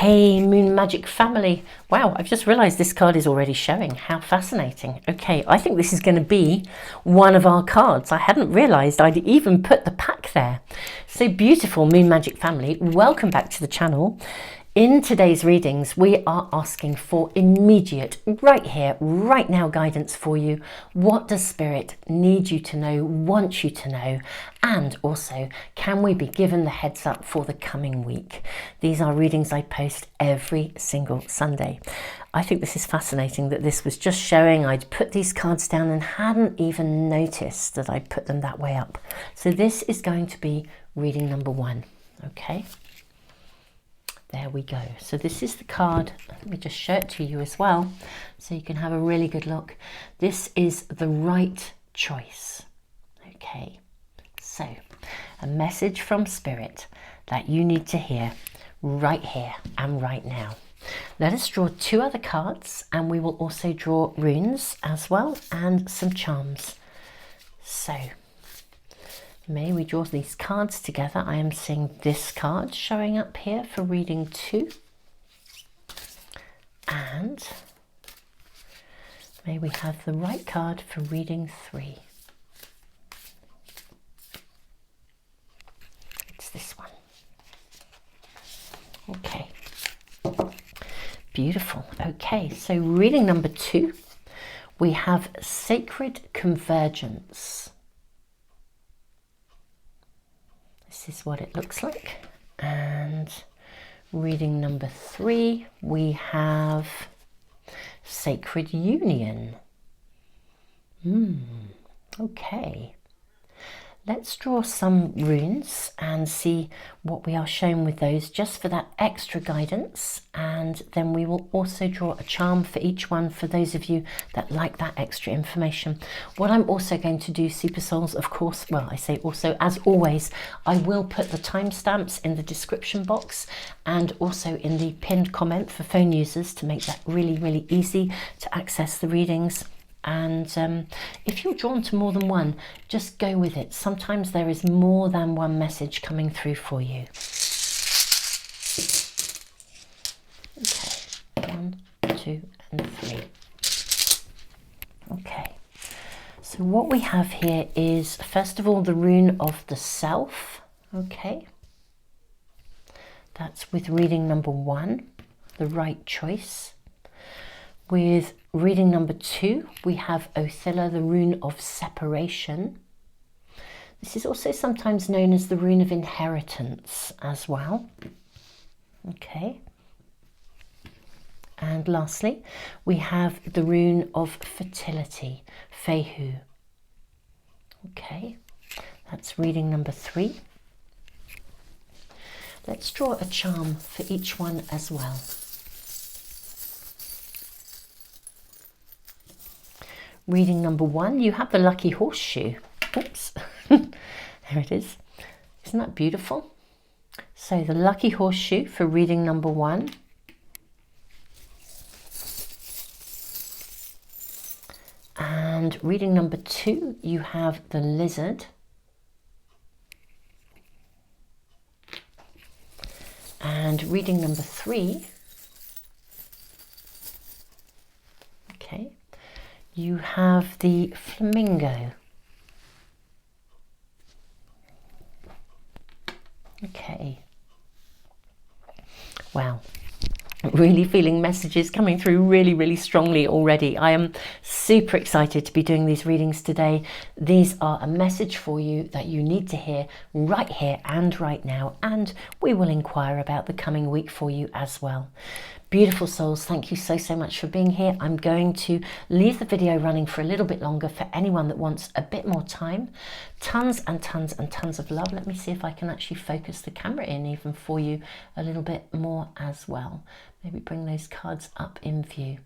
Hey, Moon Magic family. Wow, I've just realized this card is already showing. How fascinating. Okay, I think this is going to be one of our cards. I hadn't realized I'd even put the pack there. So beautiful, Moon Magic family. Welcome back to the channel. In today's readings, we are asking for immediate, right here, right now guidance for you. What does Spirit need you to know, want you to know? And also, can we be given the heads up for the coming week? These are readings I post every single Sunday. I think this is fascinating that this was just showing. I'd put these cards down and hadn't even noticed that I'd put them that way up. So this is going to be reading number 1, okay? There we go. So this is the card. Let me just show it to you as well so you can have a really good look. This is the right choice. Okay, so a message from Spirit that you need to hear right here and right now. Let us draw 2 other cards, and we will also draw runes as well and some charms. So may we draw these cards together. I am seeing this card showing up here for reading 2. And may we have the right card for reading 3. It's this one. Okay. Beautiful. Okay, so reading number 2, we have Sacred Convergence. This is what it looks like. And reading number 3, we have Sacred Union. Okay. Let's draw some runes and see what we are shown with those, just for that extra guidance. And then we will also draw a charm for each one for those of you that like that extra information. What I'm also going to do, Super Souls, of course, well, I say also, as always, I will put the timestamps in the description box and also in the pinned comment for phone users to make that really, really easy to access the readings. And if you're drawn to more than one, just go with it. Sometimes there is more than one message coming through for you. Okay, 1, 2, and 3. Okay, so what we have here is, first of all, the rune of the Self. Okay, that's with reading number 1, the right choice. With reading number 2, we have Othilla, the rune of separation. This is also sometimes known as the rune of inheritance as well. Okay. And lastly, we have the rune of fertility, Fehu. Okay, that's reading number 3. Let's draw a charm for each one as well. Reading number 1, you have the lucky horseshoe. Oops, there it is. Isn't that beautiful? So the lucky horseshoe for reading number 1. And reading number 2, you have the lizard. And reading number 3, okay, you have the flamingo. Okay. Wow. Really feeling messages coming through really, really strongly already. I am super excited to be doing these readings today. These are a message for you that you need to hear right here and right now, and we will inquire about the coming week for you as well. Beautiful souls, thank you so much for being here. I'm going to leave the video running for a little bit longer for anyone that wants a bit more time. Tons and tons and tons of love. Let me see if I can actually focus the camera in even for you a little bit more as well. Maybe bring those cards up in view.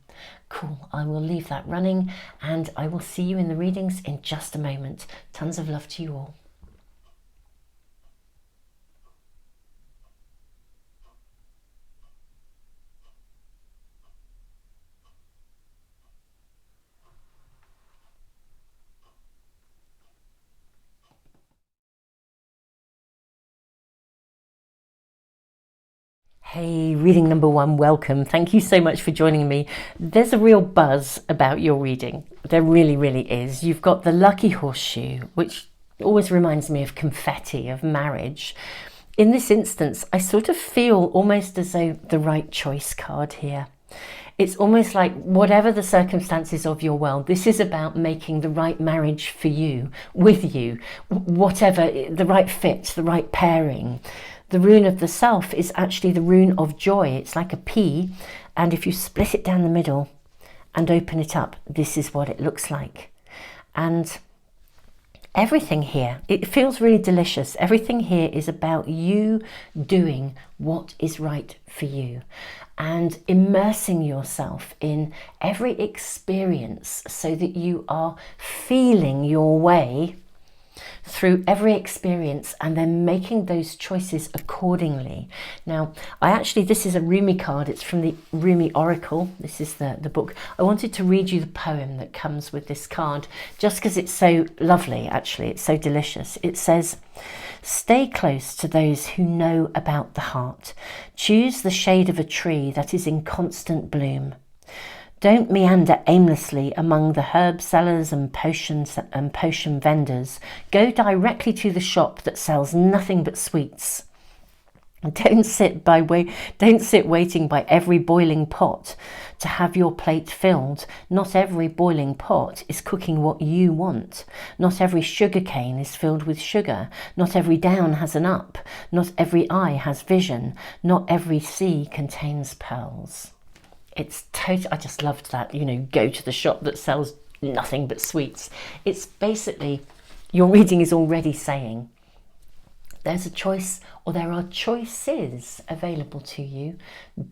Cool, I will leave that running and I will see you in the readings in just a moment. Tons of love to you all. Hey, reading number 1, welcome. Thank you so much for joining me. There's a real buzz about your reading. There really, really is. You've got the lucky horseshoe, which always reminds me of confetti, of marriage. In this instance, I sort of feel almost as though the right choice card here. It's almost like whatever the circumstances of your world, this is about making the right marriage for you, with you, whatever, the right fit, the right pairing. The rune of the self is actually the rune of joy. It's like a pea, and if you split it down the middle and open it up, this is what it looks like. And everything here, it feels really delicious. Everything here is about you doing what is right for you and immersing yourself in every experience so that you are feeling your way through every experience and then making those choices accordingly. Now, this is a Rumi card. It's from the Rumi Oracle. This is the book. I wanted to read you the poem that comes with this card just because it's so lovely, actually. It's so delicious. It says, "Stay close to those who know about the heart. Choose the shade of a tree that is in constant bloom. Don't meander aimlessly among the herb sellers and potion vendors. Go directly to the shop that sells nothing but sweets. Don't sit waiting by every boiling pot to have your plate filled. Not every boiling pot is cooking what you want. Not every sugar cane is filled with sugar. Not every down has an up. Not every eye has vision. Not every sea contains pearls." It's total. I just loved that, go to the shop that sells nothing but sweets. It's basically, your reading is already saying there's a choice, or there are choices available to you.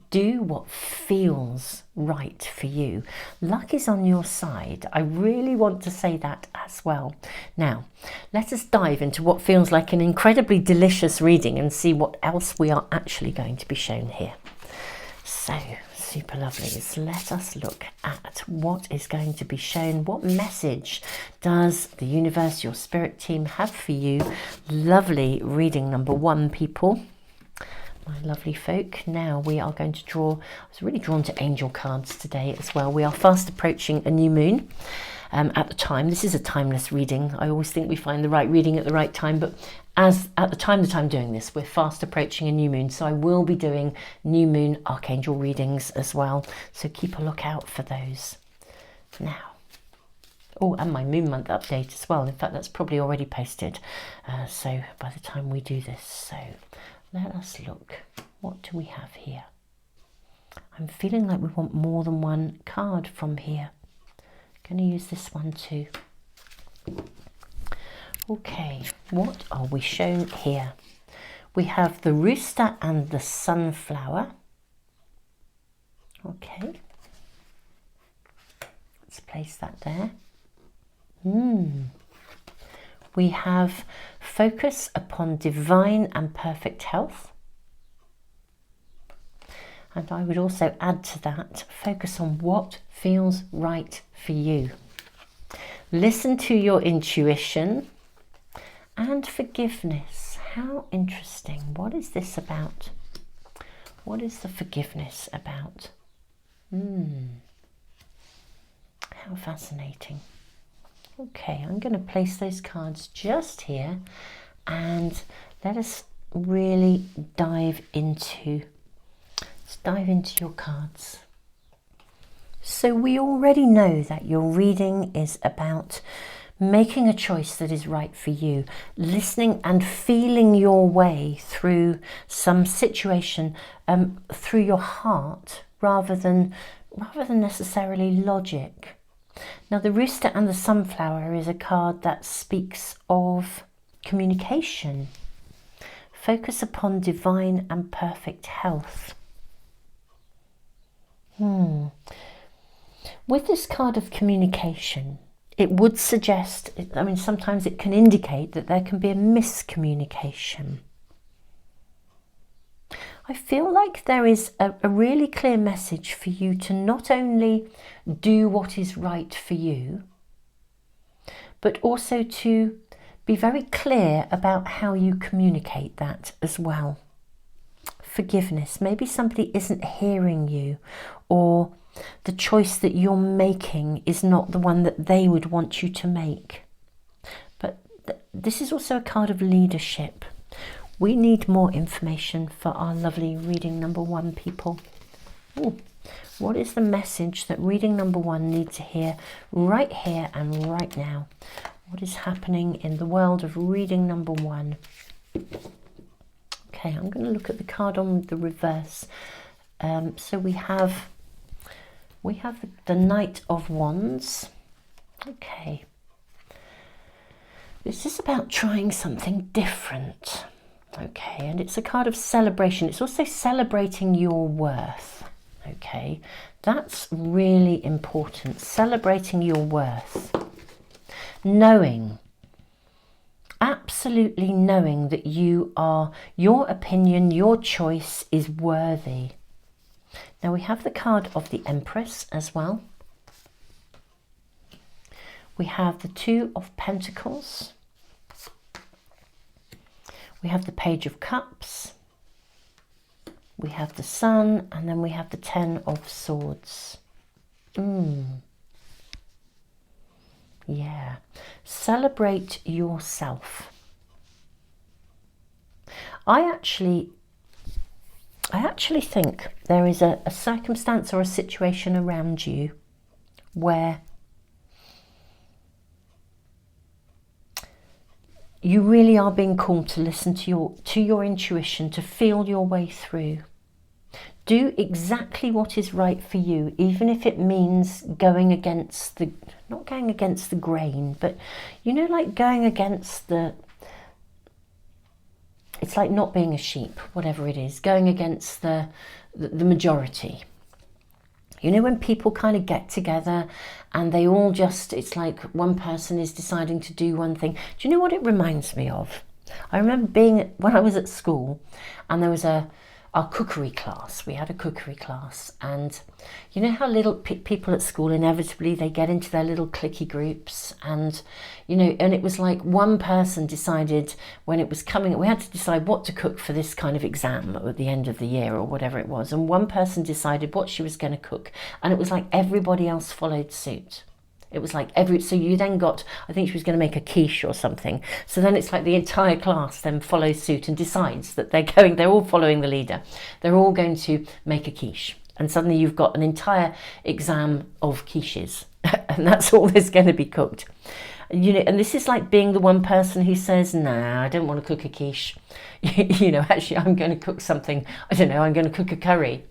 Do what feels right for you. Luck is on your side. I really want to say that as well. Now, let us dive into what feels like an incredibly delicious reading and see what else we are actually going to be shown here. So, super lovely. So let us look at what is going to be shown. What message does the universe, your spirit team, have for you? Lovely reading number 1, people. My lovely folk. Now we are going to draw. I was really drawn to angel cards today as well. We are fast approaching a new moon. At the time, this is a timeless reading. I always think we find the right reading at the right time, but as at the time that I'm doing this, we're fast approaching a new moon, so I will be doing new moon archangel readings as well, so keep a lookout for those. Now, and my moon month update as well. In fact, that's probably already posted, so by the time we do this. So let us look. What do we have here? I'm feeling like we want more than one card from here. Going to use this one too. Okay, what are we shown here? We have the rooster and the sunflower. Okay, let's place that there. We have focus upon divine and perfect health. And I would also add to that, focus on what feels right for you. Listen to your intuition and forgiveness. How interesting. What is this about? What is the forgiveness about? How fascinating. Okay, I'm going to place those cards just here and let us really dive into your cards. So we already know that your reading is about making a choice that is right for you, listening and feeling your way through some situation through your heart rather than necessarily logic. Now, the rooster and the sunflower is a card that speaks of communication. Focus upon divine and perfect health. With this card of communication, it would suggest, sometimes it can indicate that there can be a miscommunication. I feel like there is a really clear message for you to not only do what is right for you, but also to be very clear about how you communicate that as well. forgiveness. Maybe somebody isn't hearing you, or the choice that you're making is not the one that they would want you to make. But this is also a card of leadership. We need more information for our lovely reading number 1 people. Ooh, what is the message that reading number 1 need to hear right here and right now? What is happening in the world of reading number 1? Okay, I'm going to look at the card on the reverse. So we have the Knight of Wands. Okay. This is about trying something different. Okay, and it's a card of celebration. It's also celebrating your worth. Okay, that's really important. Celebrating your worth. Knowing, absolutely knowing that you are, your opinion, your choice is worthy. Now we have the card of the Empress as well. We have the 2 of Pentacles. We have the Page of Cups. We have the Sun, and then we have the 10 of Swords. Yeah. Celebrate yourself. I actually think there is a circumstance or a situation around you where you really are being called to listen to your intuition, to feel your way through. Do exactly what is right for you, even if it means going against the, not going against the grain, but you know, like going against the, it's like not being a sheep, whatever it is, going against the majority. You know, when people kind of get together and they all just, it's like one person is deciding to do one thing. Do you know what it reminds me of? I remember when I was at school, and there was our cookery class. We had a cookery class, and you know how little people at school, inevitably they get into their little cliquey groups, and you know, and it was like one person decided when it was coming, we had to decide what to cook for this kind of exam at the end of the year or whatever it was, and one person decided what she was going to cook, and it was like everybody else followed suit. It was like so you then got, I think she was going to make a quiche or something. So then it's like the entire class then follows suit and decides that they're all following the leader. They're all going to make a quiche. And suddenly you've got an entire exam of quiches. And that's all there's going to be cooked. You know, and this is like being the one person who says, nah, I don't want to cook a quiche. You know, actually, I'm going to cook something, I don't know, I'm going to cook a curry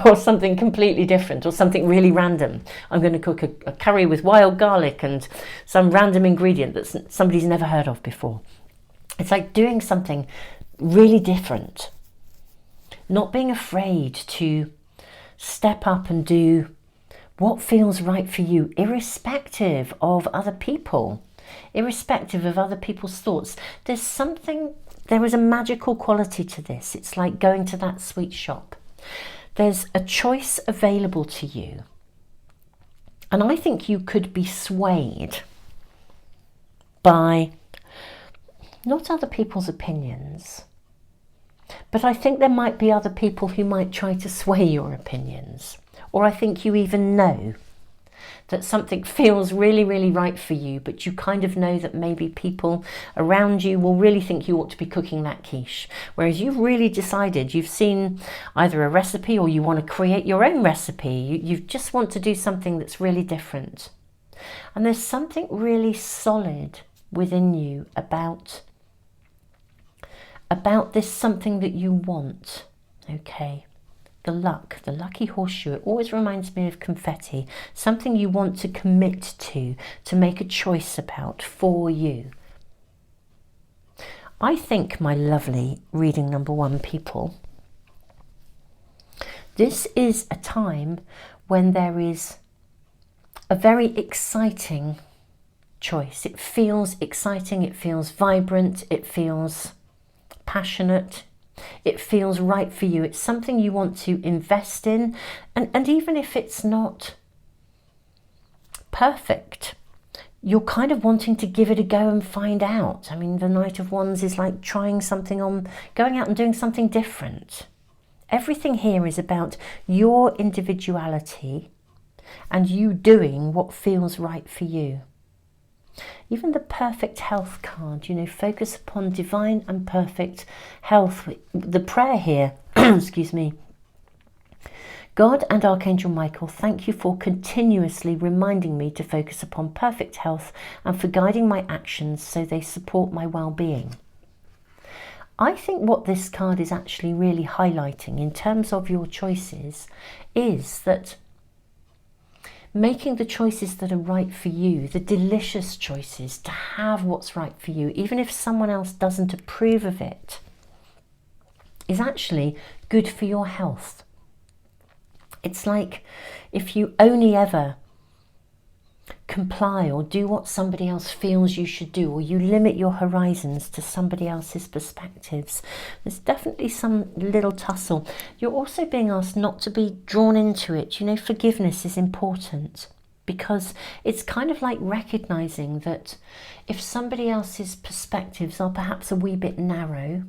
or something completely different, or something really random. I'm going to cook a curry with wild garlic and some random ingredient that somebody's never heard of before. It's like doing something really different. Not being afraid to step up and do what feels right for you, irrespective of other people, irrespective of other people's thoughts. There is a magical quality to this. It's like going to that sweet shop. There's a choice available to you. And I think you could be swayed by not other people's opinions, but I think there might be other people who might try to sway your opinions. Or I think you even know that something feels really, really right for you, but you kind of know that maybe people around you will really think you ought to be cooking that quiche. Whereas you've really decided, you've seen either a recipe or you want to create your own recipe. You just want to do something that's really different. And there's something really solid within you about this something that you want, okay? The lucky horseshoe, it always reminds me of confetti, something you want to commit to make a choice about for you. I think, my lovely reading number 1 people, this is a time when there is a very exciting choice. It feels exciting, it feels vibrant, it feels passionate. It feels right for you. It's something you want to invest in. And even if it's not perfect, you're kind of wanting to give it a go and find out. I mean, the Knight of Wands is like trying something on, going out and doing something different. Everything here is about your individuality and you doing what feels right for you. Even the perfect health card, you know, focus upon divine and perfect health. The prayer here, excuse me. God and Archangel Michael, thank you for continuously reminding me to focus upon perfect health and for guiding my actions so they support my well-being. I think what this card is actually really highlighting in terms of your choices is that making the choices that are right for you, the delicious choices, to have what's right for you, even if someone else doesn't approve of it, is actually good for your health. It's like if you only ever comply or do what somebody else feels you should do, or you limit your horizons to somebody else's perspectives, there's definitely some little tussle. You're also being asked not to be drawn into it. You know, forgiveness is important because it's kind of like recognizing that if somebody else's perspectives are perhaps a wee bit narrow,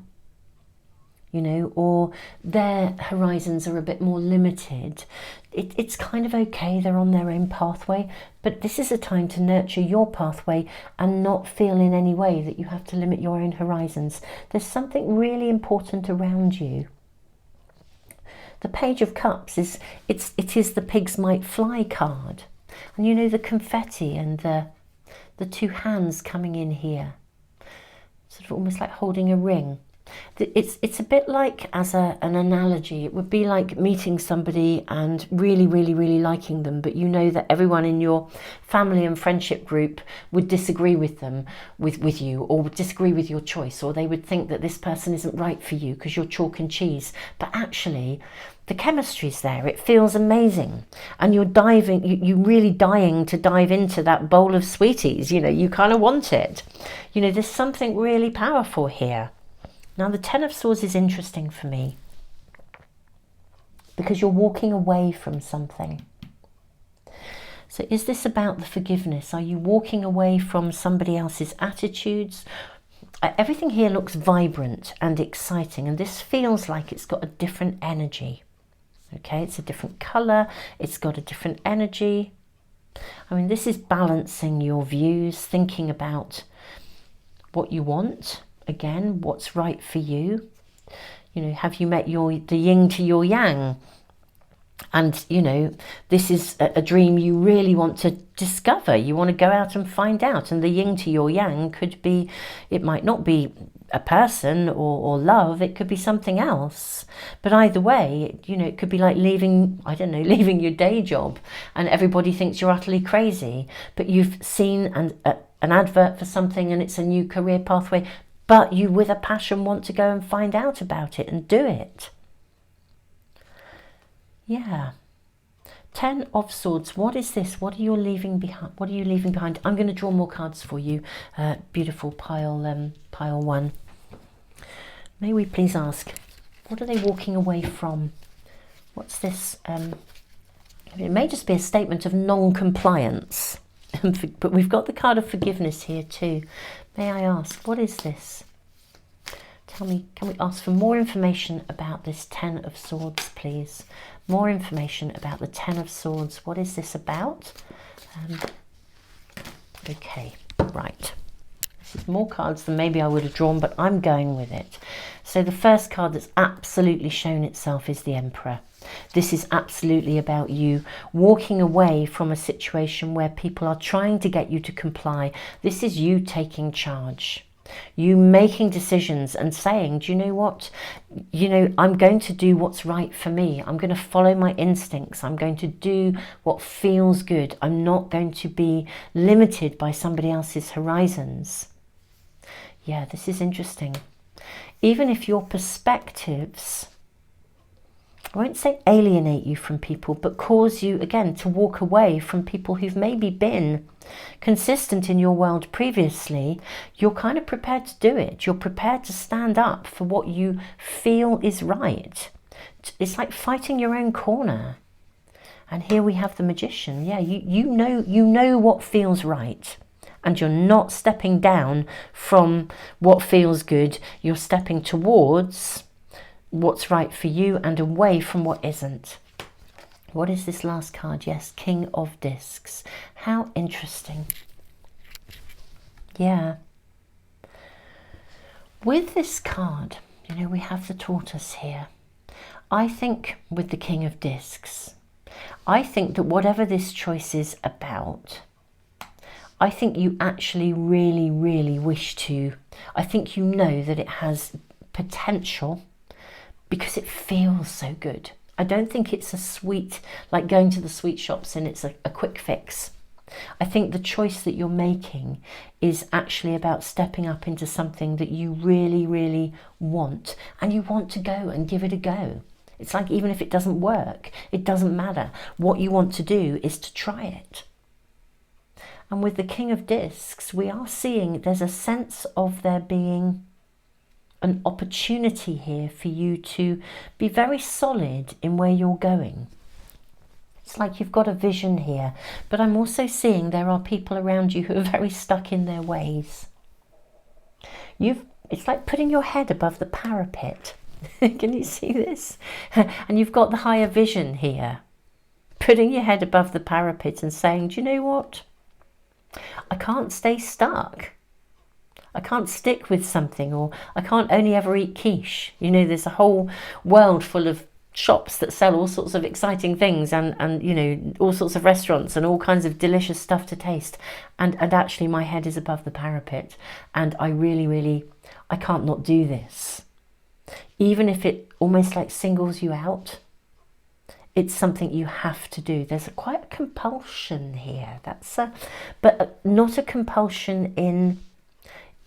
you know, or their horizons are a bit more limited, it's kind of okay, they're on their own pathway, but this is a time to nurture your pathway and not feel in any way that you have to limit your own horizons. There's something really important around you. The Page of Cups is the pigs might fly card, and you know, the confetti and the two hands coming in here, sort of almost like holding a ring. It's a bit like, as an analogy, it would be like meeting somebody and really, really, really liking them, but you know that everyone in your family and friendship group would disagree with them, with you, or would disagree with your choice, or they would think that this person isn't right for you because you're chalk and cheese. But actually, the chemistry's there, it feels amazing, and you're really dying to dive into that bowl of sweeties. You know, you kind of want it. You know, there's something really powerful here. Now, the Ten of Swords is interesting for me because you're walking away from something. So is this about the forgiveness? Are you walking away from somebody else's attitudes? Everything here looks vibrant and exciting, and this feels like it's got a different energy. Okay, it's a different colour, it's got a different energy. I mean, this is balancing your views, thinking about what you want. Again, what's right for you. You know, have you met the yin to your yang? And, you know, this is a dream you really want to discover. You want to go out and find out. And the yin to your yang could be, it might not be a person or love, it could be something else. But either way, you know, it could be like leaving, I don't know, leaving your day job and everybody thinks you're utterly crazy. But you've seen an advert for something and it's a new career pathway, but you with a passion want to go and find out about it and do it. Yeah. Ten of Swords. What is this? What are you leaving behind? What are you leaving behind? I'm going to draw more cards for you. Beautiful pile one. May we please ask, what are they walking away from? What's this? It may just be a statement of non-compliance. But we've got the card of forgiveness here too. May I ask, what is this? Tell me, can we ask for more information about this Ten of Swords, please? More information about the Ten of Swords. What is this about? Okay, right. This is more cards than maybe I would have drawn, but I'm going with it. So the first card that's absolutely shown itself is the Emperor. This is absolutely about you walking away from a situation where people are trying to get you to comply. This is you taking charge. You making decisions and saying, do you know what? You know, I'm going to do what's right for me. I'm going to follow my instincts. I'm going to do what feels good. I'm not going to be limited by somebody else's horizons. Yeah, this is interesting. Even if your perspectives, I won't say alienate you from people, but cause you, again, to walk away from people who've maybe been consistent in your world previously, you're kind of prepared to do it. You're prepared to stand up for what you feel is right. It's like fighting your own corner. And here we have the Magician. Yeah, you know what feels right. And you're not stepping down from what feels good. You're stepping towards what's right for you and away from what isn't. What is this last card? Yes, King of Discs. How interesting. Yeah. With this card, you know, we have the tortoise here. I think with the King of Discs, I think that whatever this choice is about, I think you actually really, really wish to. I think you know that it has potential because it feels so good. I don't think it's a sweet, like going to the sweet shops and it's a quick fix. I think the choice that you're making is actually about stepping up into something that you really, really want, and you want to go and give it a go. It's like, even if it doesn't work, it doesn't matter. What you want to do is to try it. And with the King of Discs, we are seeing there's a sense of there being an opportunity here for you to be very solid in where you're going. It's like you've got a vision here, but I'm also seeing there are people around you who are very stuck in their ways. It's like putting your head above the parapet. Can you see this? And you've got the higher vision here. Putting your head above the parapet and saying, do you know what? I can't stay stuck. I can't stick with something, or I can't only ever eat quiche. You know, there's a whole world full of shops that sell all sorts of exciting things, and you know, all sorts of restaurants and all kinds of delicious stuff to taste. And actually my head is above the parapet, and I really, I can't not do this. Even if it almost like singles you out, it's something you have to do. There's quite a compulsion here. But not a compulsion in...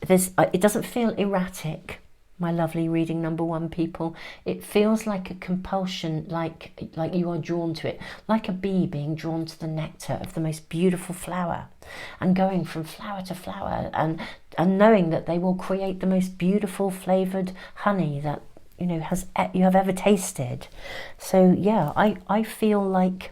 it doesn't feel erratic, my lovely reading number one people. It feels like a compulsion, like you are drawn to it, like a bee being drawn to the nectar of the most beautiful flower, and going from flower to flower, and knowing that they will create the most beautiful flavored honey that, you know, you have ever tasted. So yeah, I feel like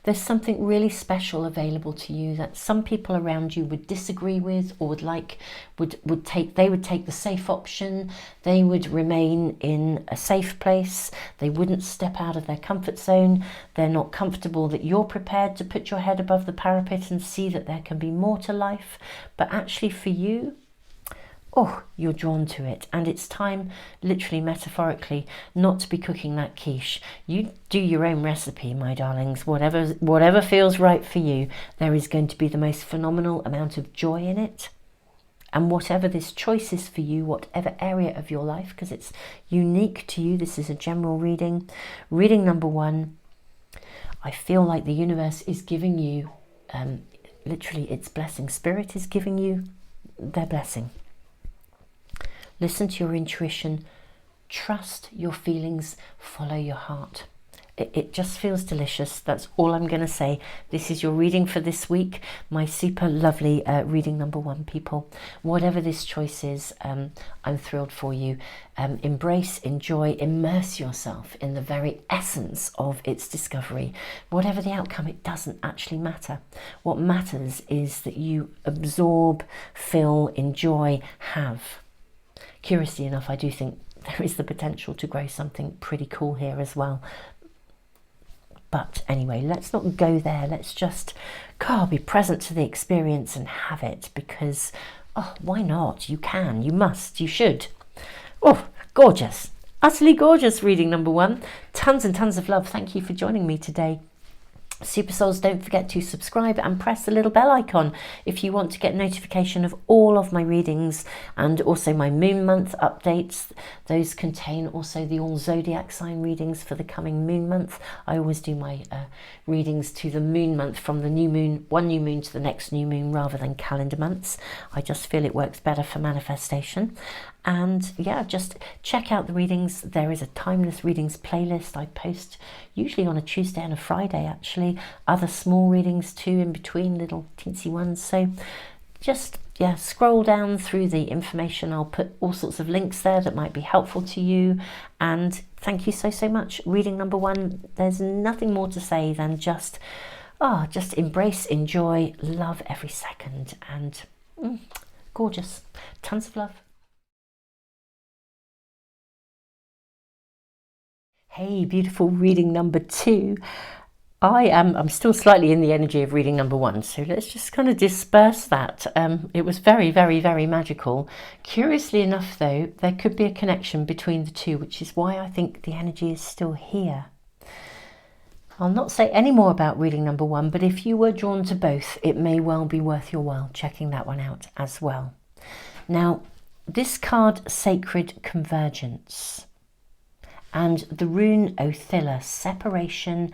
there's something really special available to you that some people around you would disagree with, or would take the safe option. They would remain in a safe place. They wouldn't step out of their comfort zone. They're not comfortable that you're prepared to put your head above the parapet and see that there can be more to life. But actually for you, oh, you're drawn to it, and it's time, literally, metaphorically, not to be cooking that quiche. You do your own recipe, my darlings. Whatever feels right for you, there is going to be the most phenomenal amount of joy in it. And whatever this choice is for you, whatever area of your life, because it's unique to you, this is a general reading. Reading number one, I feel like the universe is giving you, literally, its blessing. Spirit is giving you their blessing. Listen to your intuition, trust your feelings, follow your heart. It just feels delicious. That's all I'm going to say. This is your reading for this week, my super lovely reading number one people. Whatever this choice is, I'm thrilled for you. Embrace, enjoy, immerse yourself in the very essence of its discovery. Whatever the outcome, it doesn't actually matter. What matters is that you absorb, fill, enjoy, have. Curiously enough, I do think there is the potential to grow something pretty cool here as well. But anyway, let's not go there. Let's just, God, be present to the experience and have it, because, oh, why not? You can, you must, you should. Oh, gorgeous. Utterly gorgeous reading number one. Tons and tons of love. Thank you for joining me today. Super Souls, don't forget to subscribe and press the little bell icon if you want to get notification of all of my readings, and also my moon month updates. Those contain also the all zodiac sign readings for the coming moon month. I always do my readings to the moon month, from the new moon, one new moon to the next new moon, rather than calendar months. I just feel it works better for manifestation. And yeah, just check out the readings. There is a timeless readings playlist I post usually on a Tuesday and a Friday, actually. Other small readings too in between, little teensy ones. So just, yeah, scroll down through the information. I'll put all sorts of links there that might be helpful to you. And thank you so much. Reading number one, there's nothing more to say than just embrace, enjoy, love every second, and gorgeous. Tons of love. Hey, beautiful reading number 2. I'm still slightly in the energy of reading number 1, so let's just kind of disperse that. It was very, very, very magical. Curiously enough, though, there could be a connection between the two, which is why I think the energy is still here. I'll not say any more about reading number 1, but if you were drawn to both, it may well be worth your while checking that one out as well. Now, this card, Sacred Convergence, and the rune Othilla, separation,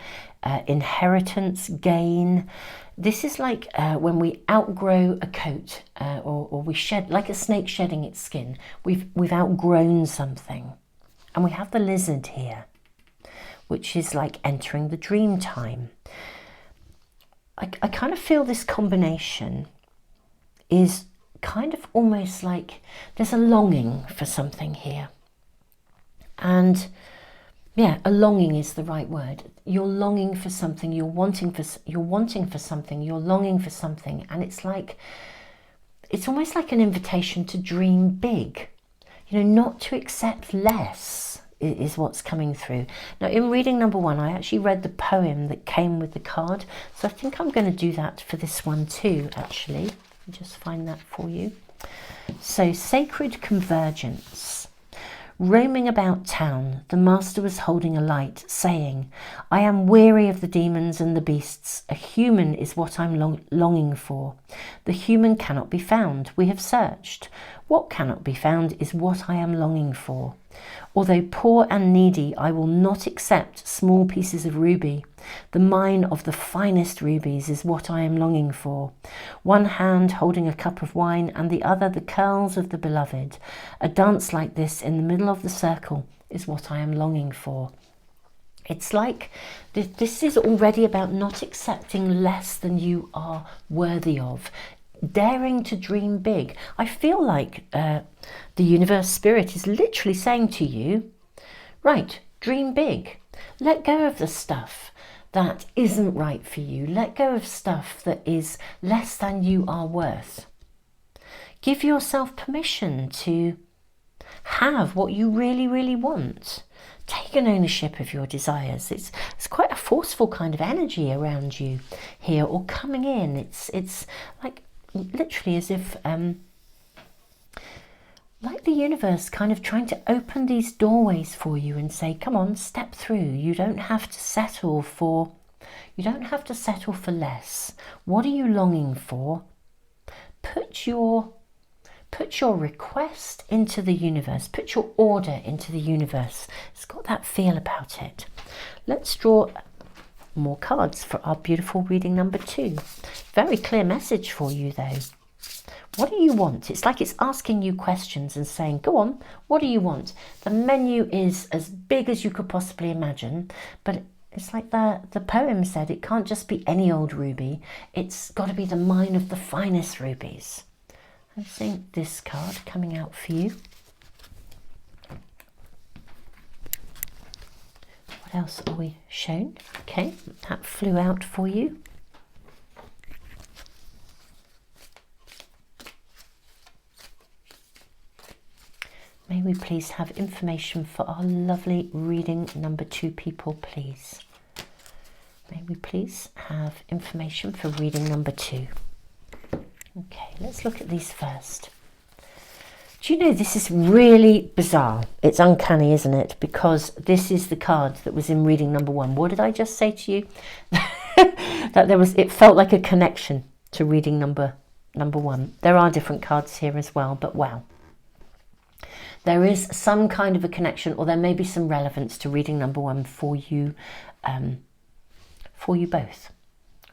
inheritance, gain. This is like when we outgrow a coat, or we shed, like a snake shedding its skin. We've outgrown something. And we have the lizard here, which is like entering the dream time. I kind of feel this combination is kind of almost like there's a longing for something here. And yeah, a longing is the right word. You're longing for something, you're wanting for something, you're longing for something. And it's like, it's almost like an invitation to dream big, you know, not to accept less is what's coming through. Now, in reading number 1, I actually read the poem that came with the card. So I think I'm going to do that for this one too, actually. I'll just find that for you. So, Sacred Convergence. Roaming about town, the master was holding a light, saying, I am weary of the demons and the beasts. A human is what I'm longing for. The human cannot be found. We have searched. What cannot be found is what I am longing for. Although poor and needy, I will not accept small pieces of ruby. The mine of the finest rubies is what I am longing for. One hand holding a cup of wine and the other the curls of the beloved. A dance like this in the middle of the circle is what I am longing for. It's like this is already about not accepting less than you are worthy of. Daring to dream big. I feel like the universe spirit is literally saying to you, right, dream big. Let go of the stuff that isn't right for you. Let go of stuff that is less than you are worth. Give yourself permission to have what you really, really want. Take an ownership of your desires. It's quite a forceful kind of energy around you here, or coming in. It's like literally as if like the universe kind of trying to open these doorways for you and say, come on, step through. You don't have to settle for less. What are you longing for? Put your request into the universe. Put your order into the universe. It's got that feel about it. Let's draw more cards for our beautiful reading number 2. Very clear message for you though. What do you want? It's like it's asking you questions and saying, go on, what do you want? The menu is as big as you could possibly imagine, but it's like the poem said, it can't just be any old ruby. It's got to be the mine of the finest rubies. I think this card coming out for you. What else are we shown? Okay, that flew out for you. May we please have information for our lovely reading number 2 people, please. May we please have information for reading number 2. Okay, let's look at these first. Do you know, this is really bizarre. It's uncanny, isn't it? Because this is the card that was in reading number 1. What did I just say to you? That it felt like a connection to reading number 1. There are different cards here as well, but wow. There is some kind of a connection, or there may be some relevance to reading number 1 for you both.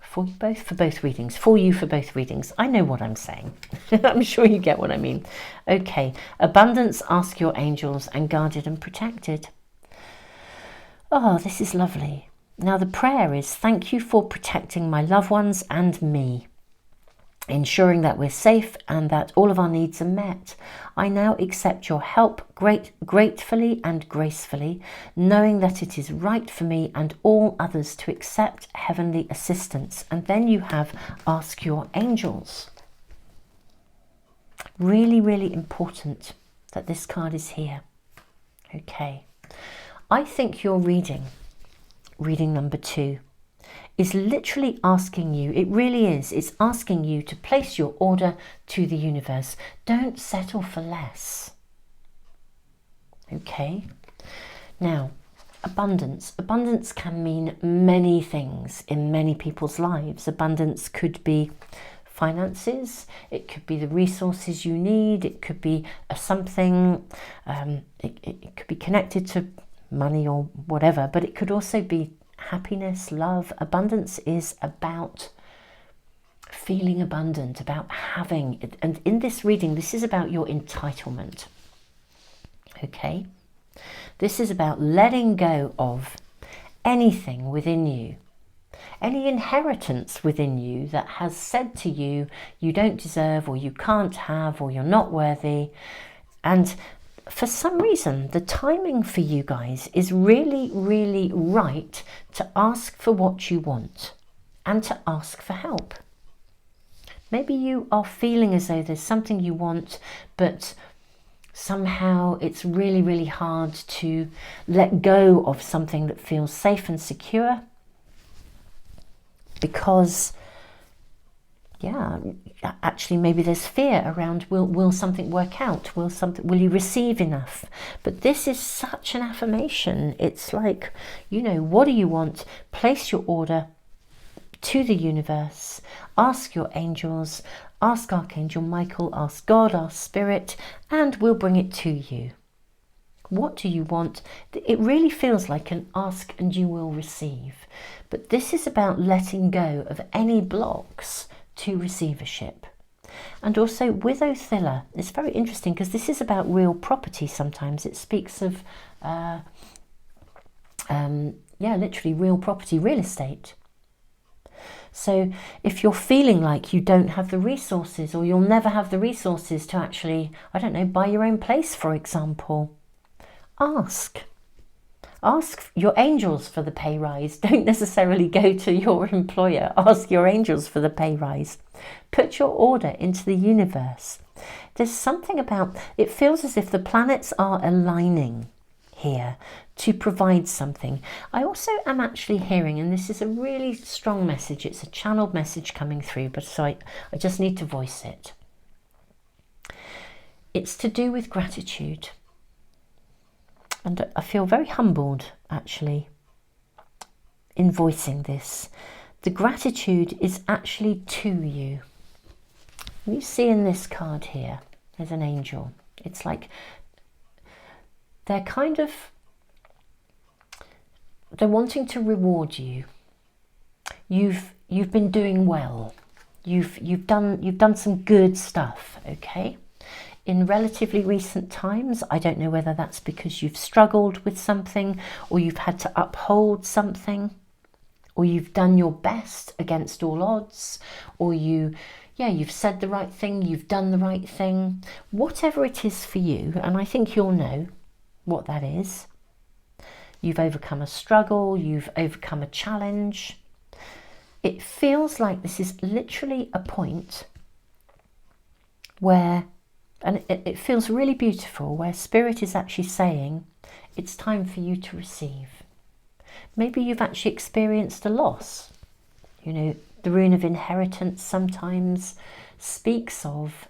For both readings. For you for both readings. I know what I'm saying. I'm sure you get what I mean. Okay. Abundance, ask your angels, and guarded and protected. Oh, this is lovely. Now the prayer is, thank you for protecting my loved ones and me, ensuring that we're safe and that all of our needs are met. I now accept your help gratefully and gracefully, knowing that it is right for me and all others to accept heavenly assistance. And then you have ask your angels. Really, really important that this card is here. Okay. I think your reading number 2, is literally asking you, it really is, it's asking you to place your order to the universe. Don't settle for less. Okay? Now, abundance. Abundance can mean many things in many people's lives. Abundance could be finances, it could be the resources you need, it could be something, it could be connected to money or whatever, but it could also be happiness, love. Abundance is about feeling abundant, about having it. And in this reading, this is about your entitlement. Okay? This is about letting go of anything within you, any inheritance within you that has said to you, you don't deserve, or you can't have, or you're not worthy. And for some reason, the timing for you guys is really, really right to ask for what you want and to ask for help. Maybe you are feeling as though there's something you want, but somehow it's really, really hard to let go of something that feels safe and secure because, yeah, actually maybe there's fear around, will something work out? Will you receive enough? But this is such an affirmation. It's like, you know, what do you want? Place your order to the universe. Ask your angels, ask Archangel Michael, ask God, ask Spirit, and we'll bring it to you. What do you want? It really feels like an ask and you will receive. But this is about letting go of any blocks to receivership. And also with Othilla, it's very interesting because this is about real property sometimes. It speaks of, literally real property, real estate. So if you're feeling like you don't have the resources, or you'll never have the resources to actually, I don't know, buy your own place, for example, ask. Ask your angels for the pay rise. Don't necessarily go to your employer. Ask your angels for the pay rise. Put your order into the universe. There's something about, it feels as if the planets are aligning here to provide something. I also am actually hearing, and this is a really strong message, it's a channeled message coming through, but so I just need to voice it. It's to do with gratitude. And I feel very humbled, actually, in voicing this. The gratitude is actually to you. You see in this card here, there's an angel. It's like they're wanting to reward you. You've been doing well. You've done some good stuff, okay? In relatively recent times, I don't know whether that's because you've struggled with something, or you've had to uphold something, or you've done your best against all odds, or you've said the right thing, you've done the right thing. Whatever it is for you, and I think you'll know what that is. You've overcome a struggle, you've overcome a challenge. It feels like this is literally a point where, and it feels really beautiful, where Spirit is actually saying, it's time for you to receive. Maybe you've actually experienced a loss. You know, the rune of inheritance sometimes speaks of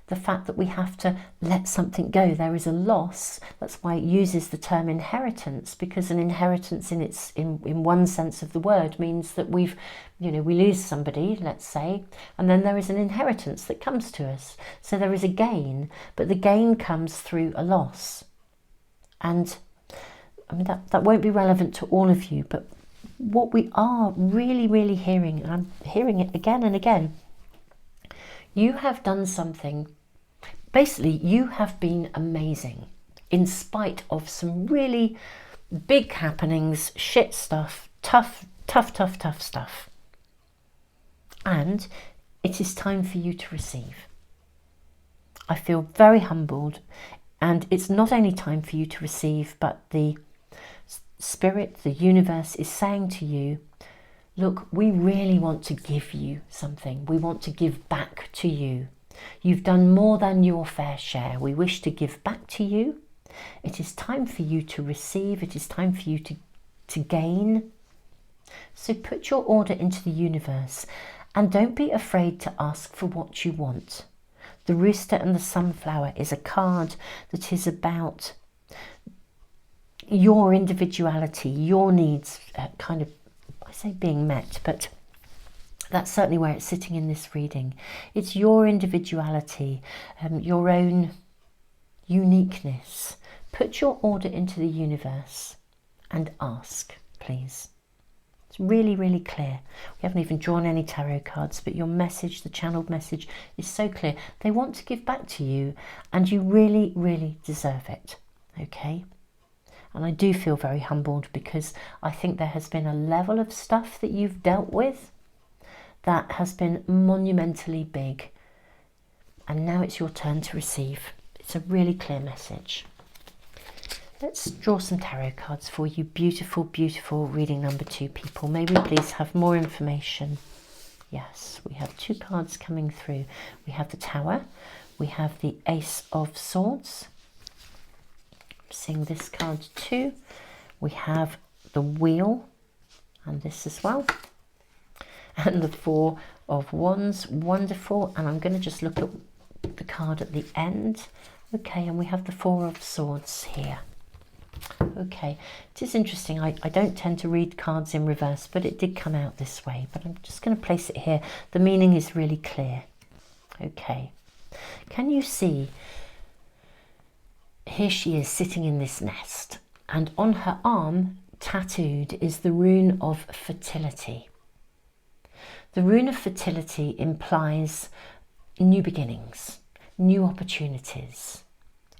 the fact that we have to let something go. There is a loss. That's why it uses the term inheritance, because an inheritance in one sense of the word means that we lose somebody, let's say, and then there is an inheritance that comes to us. So there is a gain, but the gain comes through a loss. And I mean, that won't be relevant to all of you, but what we are really, really hearing, and I'm hearing it again and again, you have done something. Basically, you have been amazing in spite of some really big happenings, shit stuff, tough stuff. And it is time for you to receive. I feel very humbled, and it's not only time for you to receive, but the Spirit, the universe is saying to you, look, we really want to give you something. We want to give back to you. You've done more than your fair share. We wish to give back to you. It is time for you to receive. It is time for you to gain. So put your order into the universe and don't be afraid to ask for what you want. The Rooster and the Sunflower is a card that is about your individuality, your needs, kind of, I say being met, but that's certainly where it's sitting in this reading. It's your individuality, your own uniqueness. Put your order into the universe and ask, please. It's really, really clear. We haven't even drawn any tarot cards, but your message, the channeled message, is so clear. They want to give back to you, and you really, really deserve it. Okay? And I do feel very humbled, because I think there has been a level of stuff that you've dealt with that has been monumentally big. And now it's your turn to receive. It's a really clear message. Let's draw some tarot cards for you. Beautiful, beautiful reading number 2, people. May we please have more information? Yes, we have 2 cards coming through. We have the Tower. We have the Ace of Swords. I'm seeing this card too. We have the Wheel, and this as well. And the 4 of Wands. Wonderful. And I'm going to just look at the card at the end. Okay, and we have the 4 of Swords here. Okay, it is interesting. I don't tend to read cards in reverse, but it did come out this way. But I'm just going to place it here. The meaning is really clear. Okay, can you see? Here she is sitting in this nest, and on her arm, tattooed, is the rune of fertility. The rune of fertility implies new beginnings, new opportunities.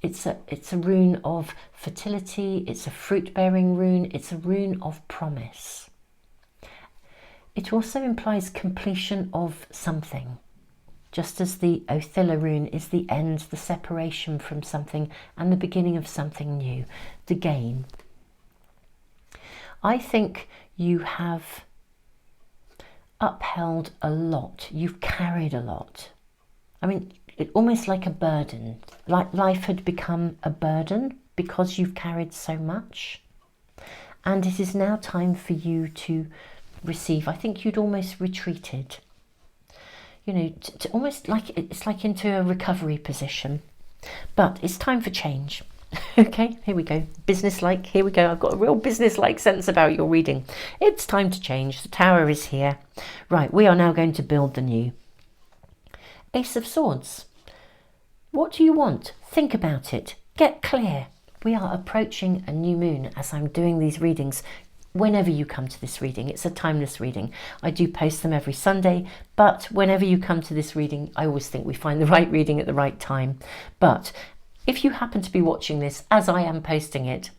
It's a rune of fertility, it's a fruit-bearing rune, it's a rune of promise. It also implies completion of something, just as the Othilla rune is the end, the separation from something, and the beginning of something new, the gain. I think you have upheld a lot, you've carried a lot. I mean, almost like a burden, like life had become a burden because you've carried so much. And it is now time for you to receive. I think you'd almost retreated, you know, to almost like, it's like into a recovery position. But it's time for change. Okay, here we go. Business-like, here we go. I've got a real business-like sense about your reading. It's time to change. The Tower is here. Right, we are now going to build the new. Ace of Swords. What do you want? Think about it. Get clear. We are approaching a new moon as I'm doing these readings. Whenever you come to this reading, it's a timeless reading. I do post them every Sunday, but whenever you come to this reading, I always think we find the right reading at the right time. But if you happen to be watching this as I am posting it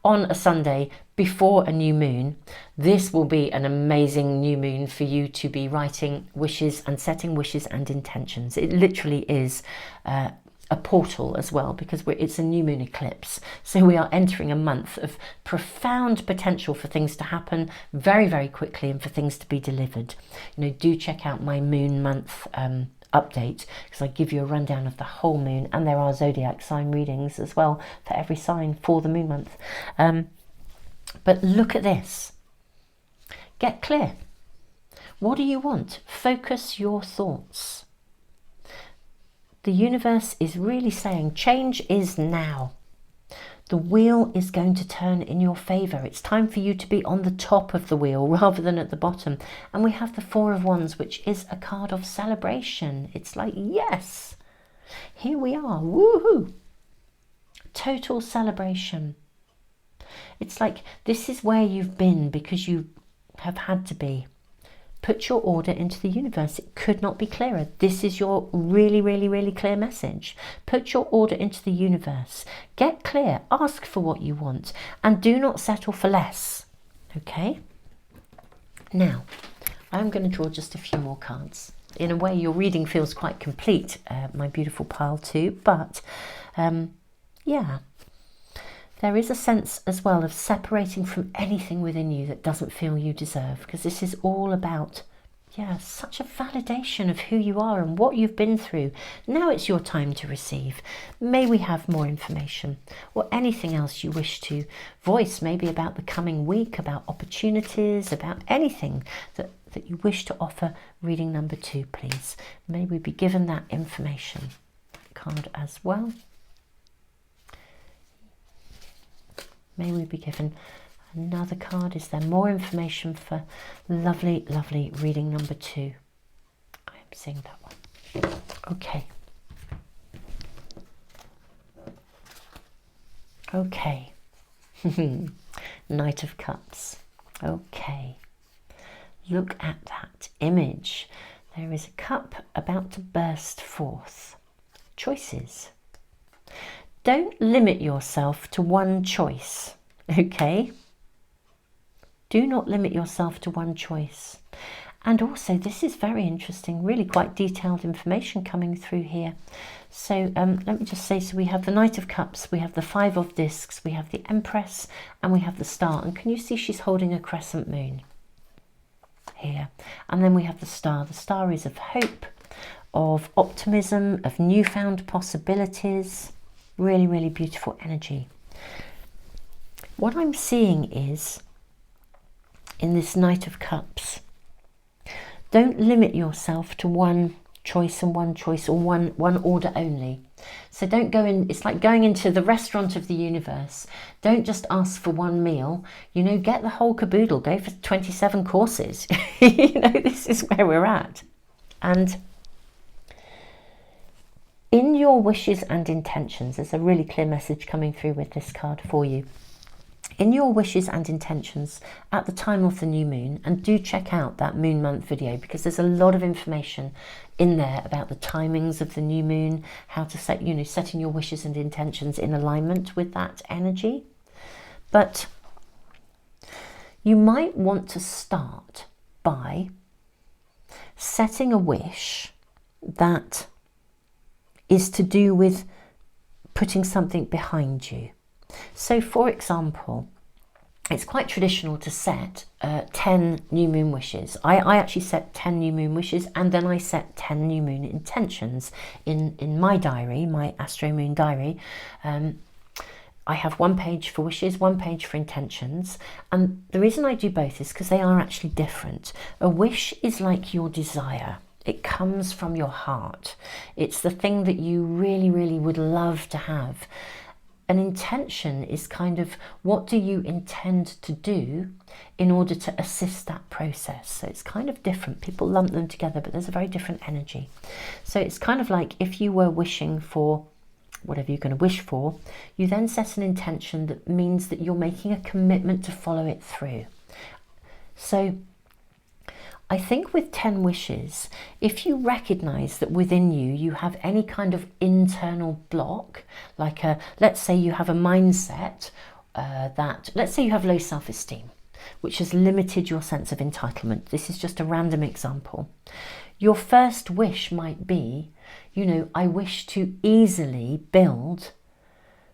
on a Sunday before a new moon, this will be an amazing new moon for you to be writing wishes and setting wishes and intentions. It literally is a portal as well, because it's a new moon eclipse. So we are entering a month of profound potential for things to happen very, very quickly and for things to be delivered. You know, do check out my moon month update, because I give you a rundown of the whole moon, and there are zodiac sign readings as well for every sign for the moon month. But look at this. Get clear. What do you want? Focus your thoughts. The universe is really saying change is now. The wheel is going to turn in your favour. It's time for you to be on the top of the wheel rather than at the bottom. And we have the 4 of Wands, which is a card of celebration. It's like, yes, here we are. Woohoo! Total celebration. It's like this is where you've been because you have had to be. Put your order into the universe. It could not be clearer. This is your really, really, really clear message. Put your order into the universe. Get clear. Ask for what you want. And do not settle for less. Okay? Now, I'm going to draw just a few more cards. In a way, your reading feels quite complete, my beautiful pile too. But, yeah. There is a sense as well of separating from anything within you that doesn't feel you deserve, because this is all about Yeah, such a validation of who you are and what you've been through. Now it's your time to receive. May we have more information or anything else you wish to voice, maybe about the coming week, about opportunities, about anything that you wish to offer reading number 2, please. May we be given that information. Card as well. May we be given another card. Is there more information for lovely, lovely reading number 2? I am seeing that one. Okay. Okay. Knight of Cups. Okay. Look at that image. There is a cup about to burst forth. Choices. Don't limit yourself to one choice, okay? Do not limit yourself to one choice. And also, this is very interesting, really quite detailed information coming through here. So let me just say, so we have the Knight of Cups, we have the 5 of Discs, we have the Empress, and we have the Star. And can you see she's holding a crescent moon here? And then we have the Star. The Star is of hope, of optimism, of newfound possibilities. Really, really beautiful energy. What I'm seeing is, in this Knight of Cups, don't limit yourself to one choice and one choice, or one order only. So don't go in, it's like going into the restaurant of the universe. Don't just ask for one meal, you know, get the whole caboodle, go for 27 courses. You know, this is where we're at. And in your wishes and intentions, there's a really clear message coming through with this card for you. In your wishes and intentions at the time of the new moon, and do check out that moon month video, because there's a lot of information in there about the timings of the new moon, how to set, you know, setting your wishes and intentions in alignment with that energy. But you might want to start by setting a wish that is to do with putting something behind you. So, for example, it's quite traditional to set 10 new moon wishes. I actually set 10 new moon wishes, and then I set 10 new moon intentions in my diary, my Astro-Moon diary. I have one page for wishes, one page for intentions. And the reason I do both is because they are actually different. A wish is like your desire. It comes from your heart. It's the thing that you really, really would love to have. An intention is kind of, what do you intend to do in order to assist that process? So it's kind of different. People lump them together, but there's a very different energy. So it's kind of like if you were wishing for whatever you're going to wish for, you then set an intention that means that you're making a commitment to follow it through. So I think with 10 wishes, if you recognize that within you, you have any kind of internal block, like let's say you have a mindset let's say you have low self-esteem, which has limited your sense of entitlement. This is just a random example. Your first wish might be, you know, I wish to easily build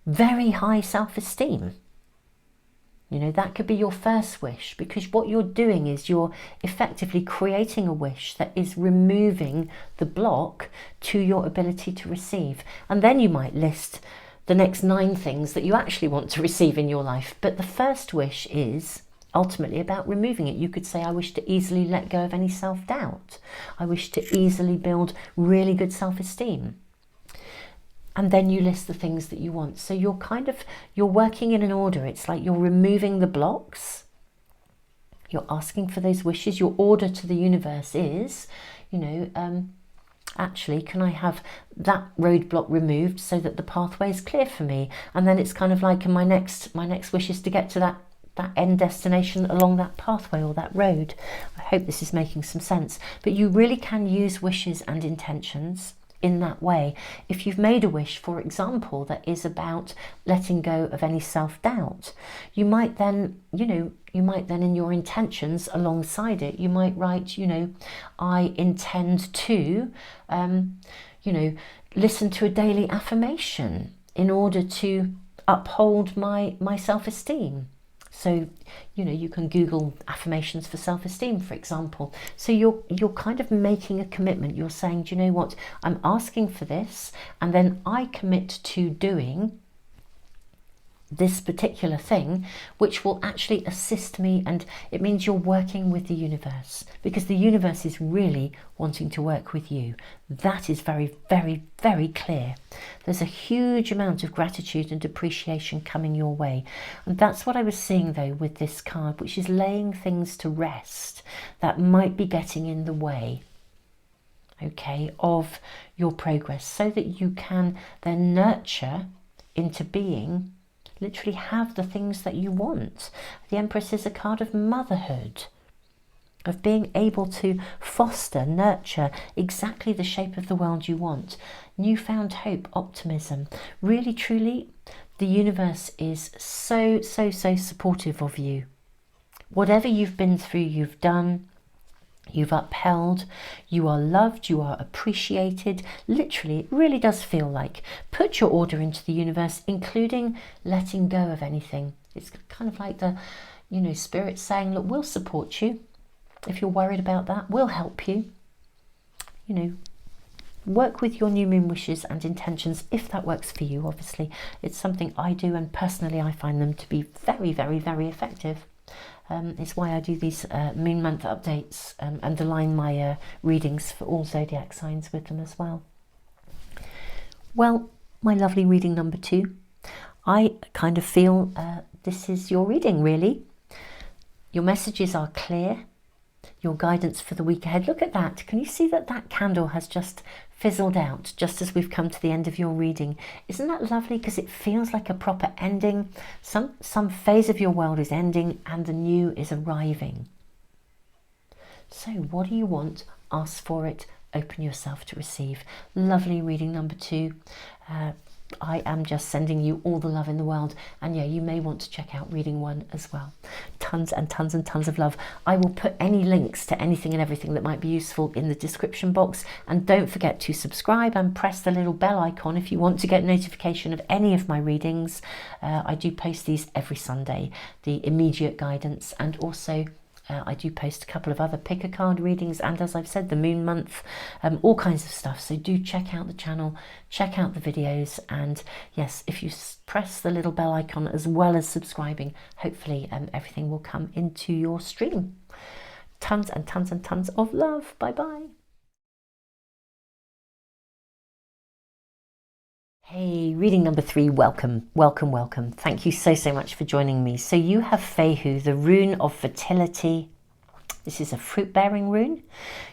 very high self-esteem. You know, that could be your first wish, because what you're doing is you're effectively creating a wish that is removing the block to your ability to receive. And then you might list the next 9 things that you actually want to receive in your life. But the first wish is ultimately about removing it. You could say, I wish to easily let go of any self-doubt. I wish to easily build really good self-esteem. And then you list the things that you want. So you're working in an order. It's like you're removing the blocks. You're asking for those wishes. Your order to the universe is, you know, actually, can I have that roadblock removed so that the pathway is clear for me? And then it's kind of like, my next wish is to get to that end destination along that pathway or that road. I hope this is making some sense. But you really can use wishes and intentions in that way. If you've made a wish, for example, that is about letting go of any self-doubt, you might then, you know, in your intentions alongside it, you might write, you know, I intend to, you know, listen to a daily affirmation in order to uphold my self-esteem. So, you know, you can Google affirmations for self-esteem, for example. So you're kind of making a commitment. You're saying, do you know what, I'm asking for this, and then I commit to doing this particular thing, which will actually assist me. And it means you're working with the universe, because the universe is really wanting to work with you. That is very, very, very clear. There's a huge amount of gratitude and appreciation coming your way. And that's what I was seeing though with this card, which is laying things to rest that might be getting in the way, okay, of your progress, so that you can then nurture into being, literally have the things that you want. The Empress is a card of motherhood, of being able to foster, nurture exactly the shape of the world you want. Newfound hope, optimism. Really, truly, the universe is so, so, so supportive of you. Whatever you've been through, you've done. You've upheld, you are loved, you are appreciated. Literally, it really does feel like, put your order into the universe, including letting go of anything. It's kind of like the, you know, spirit saying, look, we'll support you. If you're worried about that, we'll help you. You know, work with your new moon wishes and intentions if that works for you. Obviously, it's something I do, and personally I find them to be very, very, very effective. It's why I do these moon month updates and align my readings for all zodiac signs with them as well. Well, my lovely reading number 2, I kind of feel this is your reading, really. Your messages are clear. Your guidance for the week ahead. Look at that. Can you see that that candle has just fizzled out just as we've come to the end of your reading? Isn't that lovely? Because it feels like a proper ending. Some phase of your world is ending and the new is arriving. So what do you want? Ask for it. Open yourself to receive. Lovely reading number 2. I am just sending you all the love in the world, and yeah, you may want to check out reading 1 as well. Tons and tons and tons of love. I will put any links to anything and everything that might be useful in the description box, and don't forget to subscribe and press the little bell icon if you want to get notification of any of my readings. I do post these every Sunday, the immediate guidance, and also I do post a couple of other pick a card readings, and as I've said, the moon month, all kinds of stuff. So do check out the channel, check out the videos, and yes, if you press the little bell icon as well as subscribing, hopefully everything will come into your stream. Tons and tons and tons of love. Bye bye. Hey, reading number 3, welcome, welcome, welcome. Thank you so, so much for joining me. So you have Fehu, the rune of fertility. This is a fruit-bearing rune.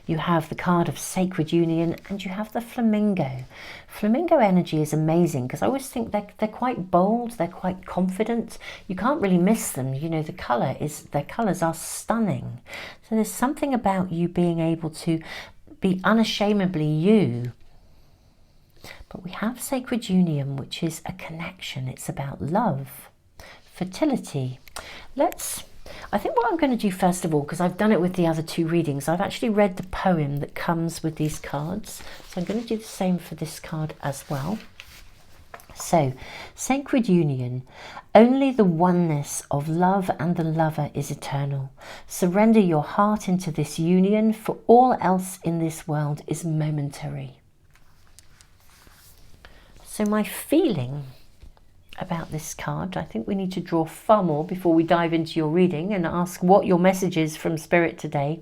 You have the card of sacred union, and you have the flamingo. Flamingo energy is amazing because I always think they're quite bold, they're quite confident. You can't really miss them. You know, their colours are stunning. So there's something about you being able to be unashamedly you. But we have sacred union, which is a connection. It's about love, fertility. I think what I'm going to do first of all, because I've done it with the other 2 readings, I've actually read the poem that comes with these cards. So I'm going to do the same for this card as well. So, sacred union. Only the oneness of love and the lover is eternal. Surrender your heart into this union, for all else in this world is momentary. So my feeling about this card, I think we need to draw far more before we dive into your reading and ask what your message is from Spirit today,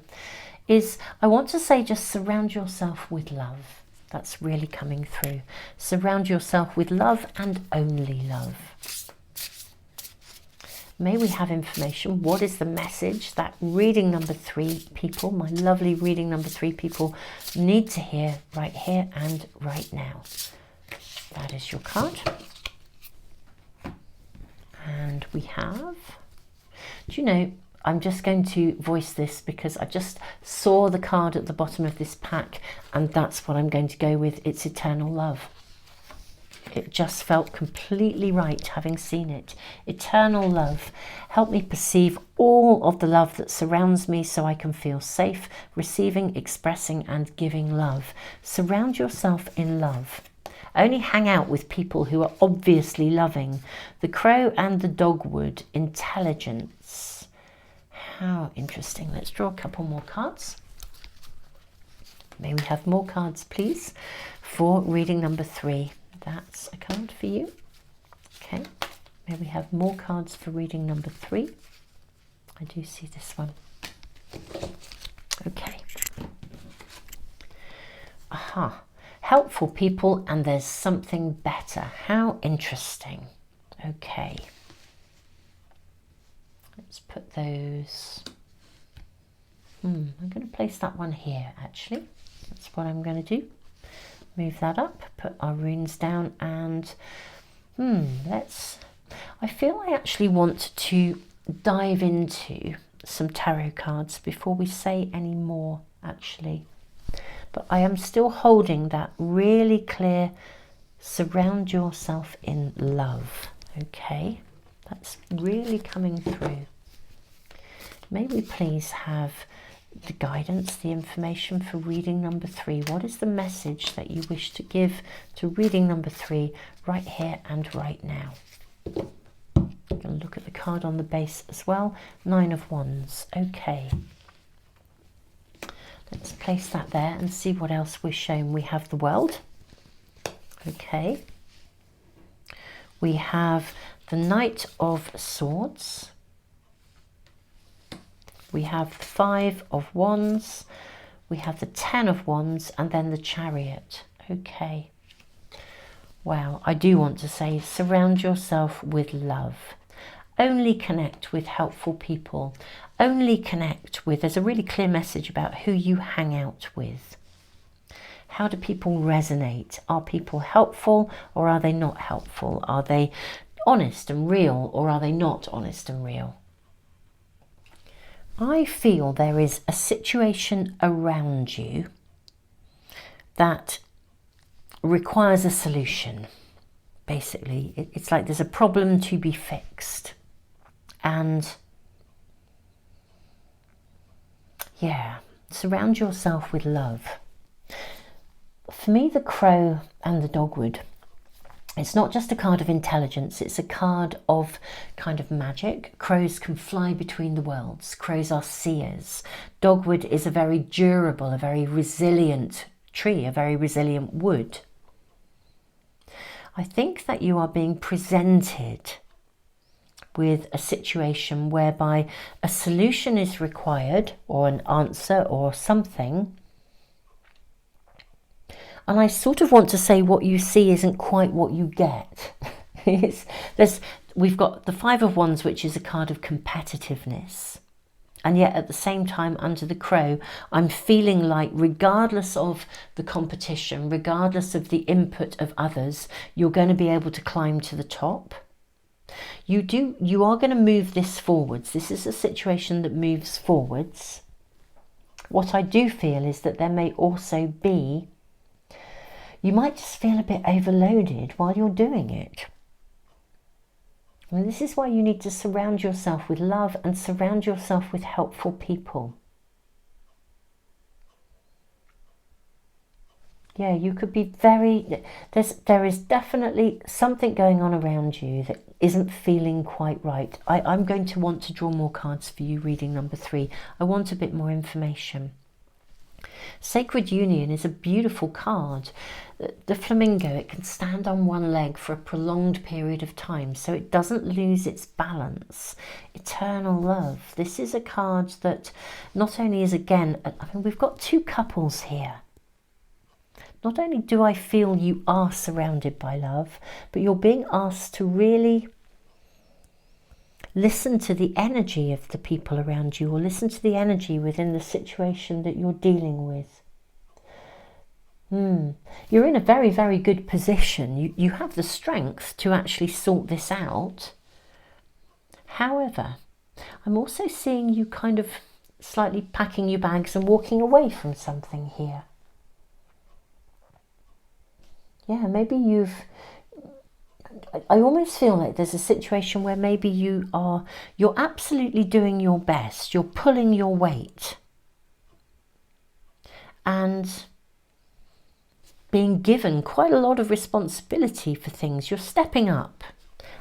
is I want to say just surround yourself with love. That's really coming through. Surround yourself with love and only love. May we have information. What is the message that reading number 3 people, my lovely reading number 3 people, need to hear right here and right now? That is your card. And we have, do you know, I'm just going to voice this because I just saw the card at the bottom of this pack, and that's what I'm going to go with. It's eternal love. It just felt completely right having seen it. Eternal love. Help me perceive all of the love that surrounds me so I can feel safe, receiving, expressing and giving love. Surround yourself in love. Only hang out with people who are obviously loving. The crow and the dogwood, intelligence. How interesting. Let's draw a couple more cards. May we have more cards, please, for reading number 3. That's a card for you. Okay. May we have more cards for reading number 3. I do see this one. Okay. Aha. Helpful people, and there's something better. How interesting. Okay. Let's put those. I'm going to place that one here, actually. That's what I'm going to do. Move that up, put our runes down, and I feel I actually want to dive into some tarot cards before we say any more, actually. But I am still holding that really clear, surround yourself in love. Okay, that's really coming through. May we please have the guidance, the information for reading number 3. What is the message that you wish to give to reading number 3 right here and right now? I'm going to look at the card on the base as well. 9 of Wands. Okay. Let's place that there and see what else we're shown. We have the World. Okay. We have the Knight of Swords. We have the 5 of Wands, we have the 10 of Wands, and then the Chariot. Okay. Wow, I do want to say surround yourself with love. Only connect with helpful people. Only connect with, there's a really clear message about who you hang out with. How do people resonate? Are people helpful or are they not helpful? Are they honest and real or are they not honest and real? I feel there is a situation around you that requires a solution. Basically, it's like there's a problem to be fixed. And yeah, surround yourself with love. For me, the crow and the dogwood, it's not just a card of intelligence, it's a card of kind of magic. Crows can fly between the worlds. Crows are seers. Dogwood is a very durable, a very resilient tree, a very resilient wood. I think that you are being presented with a situation whereby a solution is required, or an answer or something. And I sort of want to say what you see isn't quite what you get. We've got the 5 of Wands, which is a card of competitiveness. And yet at the same time, under the crow, I'm feeling like regardless of the competition, regardless of the input of others, you're going to be able to climb to the top. You are going to move this forwards. This is a situation that moves forwards. What I do feel is that there may also be, you might just feel a bit overloaded while you're doing it. And this is why you need to surround yourself with love and surround yourself with helpful people. Yeah, you could be there is definitely something going on around you that isn't feeling quite right. I'm going to want to draw more cards for you, reading number 3. I want a bit more information. Sacred Union is a beautiful card. The flamingo, it can stand on one leg for a prolonged period of time, so it doesn't lose its balance. Eternal love. This is a card that not only is, again, I mean, we've got 2 couples here. Not only do I feel you are surrounded by love, but you're being asked to really listen to the energy of the people around you, or listen to the energy within the situation that you're dealing with. You're in a very, very good position. You have the strength to actually sort this out. However, I'm also seeing you kind of slightly packing your bags and walking away from something here. Yeah, maybe I almost feel like there's a situation where maybe you're absolutely doing your best. You're pulling your weight. And being given quite a lot of responsibility for things. You're stepping up.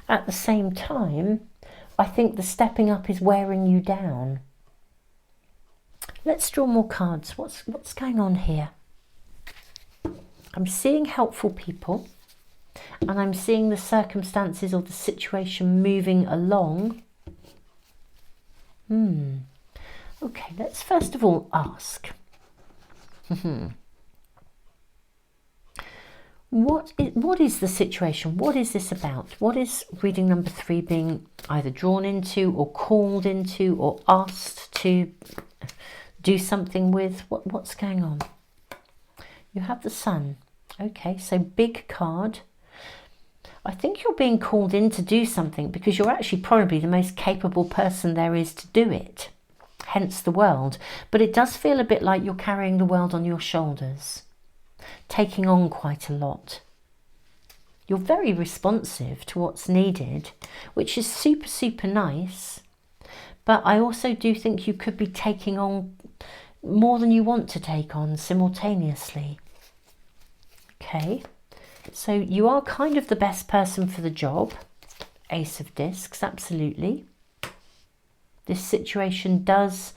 At the same time, I think the stepping up is wearing you down. Let's draw more cards. What's going on here? I'm seeing helpful people, and I'm seeing the circumstances or the situation moving along. Okay, let's first of all ask. What is the situation? What is this about? What is reading number 3 being either drawn into or called into or asked to do something with? What's going on? You have the Sun. Okay, so big card. I think you're being called in to do something because you're actually probably the most capable person there is to do it. Hence the world. But it does feel a bit like you're carrying the world on your shoulders, taking on quite a lot. You're very responsive to what's needed, which is super, super nice. But I also do think you could be taking on more than you want to take on simultaneously. Okay, so you are kind of the best person for the job. Ace of Discs, absolutely. This situation does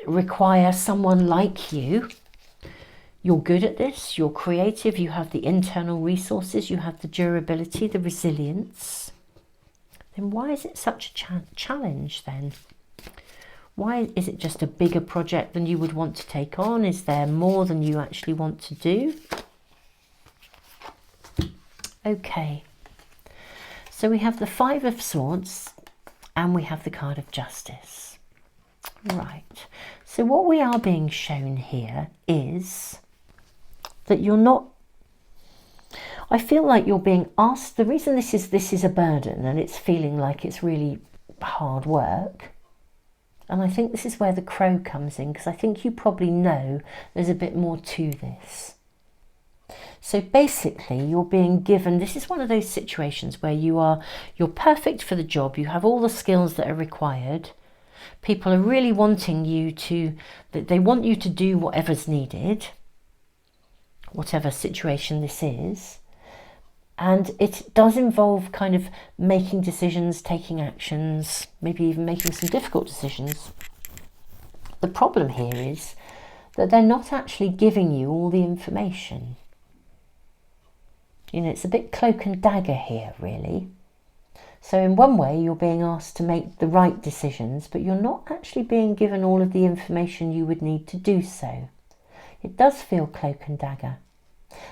require someone like you. You're good at this, you're creative, you have the internal resources, you have the durability, the resilience. Then why is it such a challenge then? Why is it just a bigger project than you would want to take on? Is there more than you actually want to do? Okay, so we have the 5 of Swords and we have the card of Justice. Right, so what we are being shown here is that you're not, I feel like you're being asked, the reason this is a burden and it's feeling like it's really hard work, and I think this is where the crow comes in, because I think you probably know there's a bit more to this. So basically you're being given, this is one of those situations where you're perfect for the job, you have all the skills that are required, people are really wanting you to, they want you to do whatever's needed, whatever situation this is, and it does involve kind of making decisions, taking actions, maybe even making some difficult decisions. The problem here is that they're not actually giving you all the information. You know, it's a bit cloak and dagger here, really. So in one way, you're being asked to make the right decisions, but you're not actually being given all of the information you would need to do so. It does feel cloak and dagger.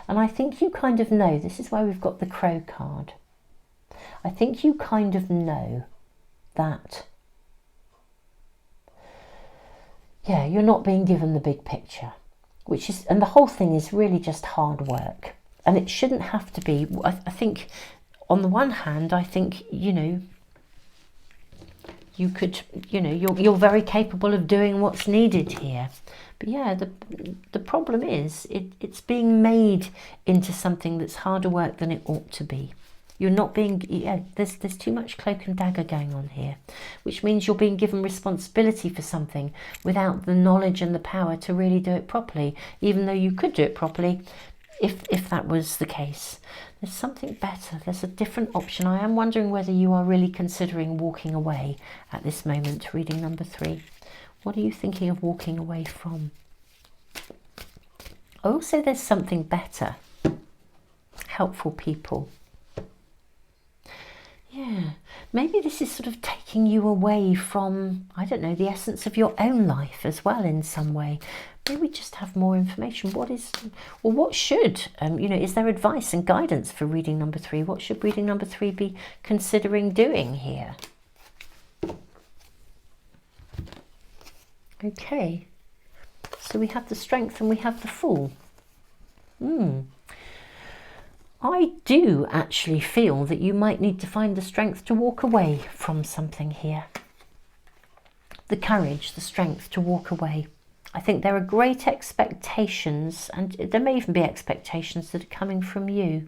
And I think you kind of know, this is why we've got the crow card. I think you kind of know that, yeah, you're not being given the big picture, which is, and the whole thing is really just hard work. And it shouldn't have to be, I think, on the one hand, I think, you know, you could, you know, you're very capable of doing what's needed here. But yeah, the problem is it's being made into something that's harder work than it ought to be. You're not being, yeah, there's too much cloak and dagger going on here, which means you're being given responsibility for something without the knowledge and the power to really do it properly, even though you could do it properly if that was the case. There's something better, there's a different option. I am wondering whether you are really considering walking away at this moment, reading number 3. What are you thinking of walking away from? Also, there's something better. Helpful people. Yeah, maybe this is sort of taking you away from, I don't know, the essence of your own life as well in some way. Maybe just have more information. What should, you know, is there advice and guidance for reading number 3? What should reading number 3 be considering doing here? Okay, so we have the Strength and we have the Fool. I do actually feel that you might need to find the strength to walk away from something here. The courage, the strength to walk away. I think there are great expectations, and there may even be expectations that are coming from you.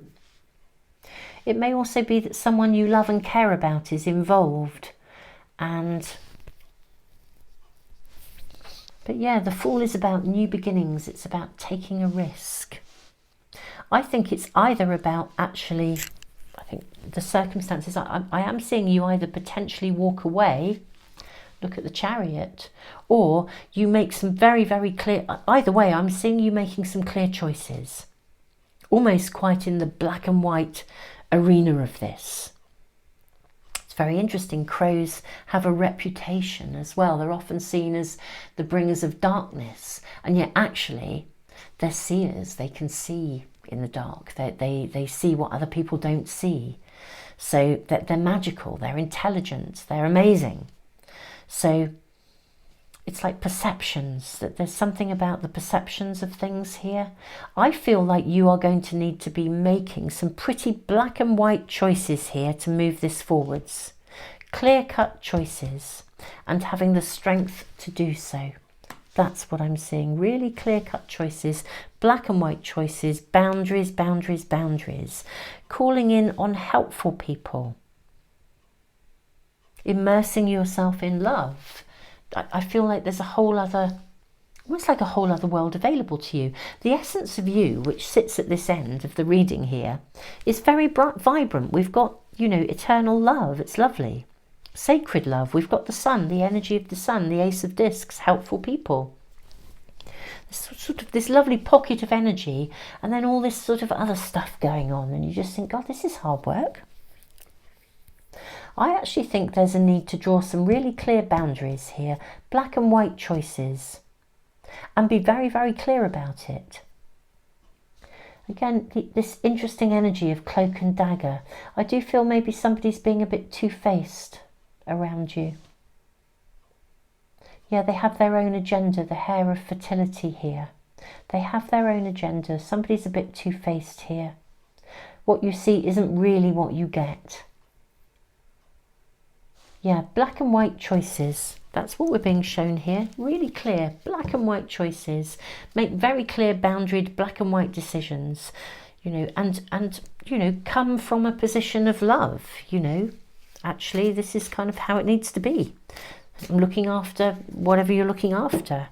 It may also be that someone you love and care about is involved, but yeah, the Fool is about new beginnings. It's about taking a risk. I think it's either about actually, I think the circumstances, I am seeing you either potentially walk away, Look at the Chariot. Or you make some very, very clear, either way, I'm seeing you making some clear choices. Almost quite in the black and white arena of this. It's very interesting. Crows have a reputation as well. They're often seen as the bringers of darkness. And yet actually, they're seers. They can see in the dark. They see what other people don't see. So that they're magical, they're intelligent, they're amazing. So it's like perceptions, that there's something about the perceptions of things here. I feel like you are going to need to be making some pretty black and white choices here to move this forwards. Clear-cut choices, and having the strength to do so. That's what I'm seeing. Really clear-cut choices, black and white choices, boundaries, boundaries, boundaries. Calling in on helpful people. Immersing yourself in love. I feel like there's a whole other, almost like a whole other world available to you. The essence of you, which sits at this end of the reading here, is very bright, vibrant. We've got, you know, eternal love. It's lovely. Sacred love. We've got the sun, the energy of the sun, the Ace of Discs, helpful people. Sort of this lovely pocket of energy, and then all this sort of other stuff going on, and you just think, God, this is hard work. I actually think there's a need to draw some really clear boundaries here, black and white choices, and be very, very clear about it. Again, this interesting energy of cloak and dagger. I do feel maybe somebody's being a bit two-faced around you. Yeah, they have their own agenda, the hair of fertility here. They have their own agenda. Somebody's a bit two-faced here. What you see isn't really what you get. Yeah, black and white choices. That's what we're being shown here. Really clear, black and white choices. Make very clear boundaried black and white decisions, you know, and you know, come from a position of love, you know. Actually, this is kind of how it needs to be. I'm looking after whatever you're looking after.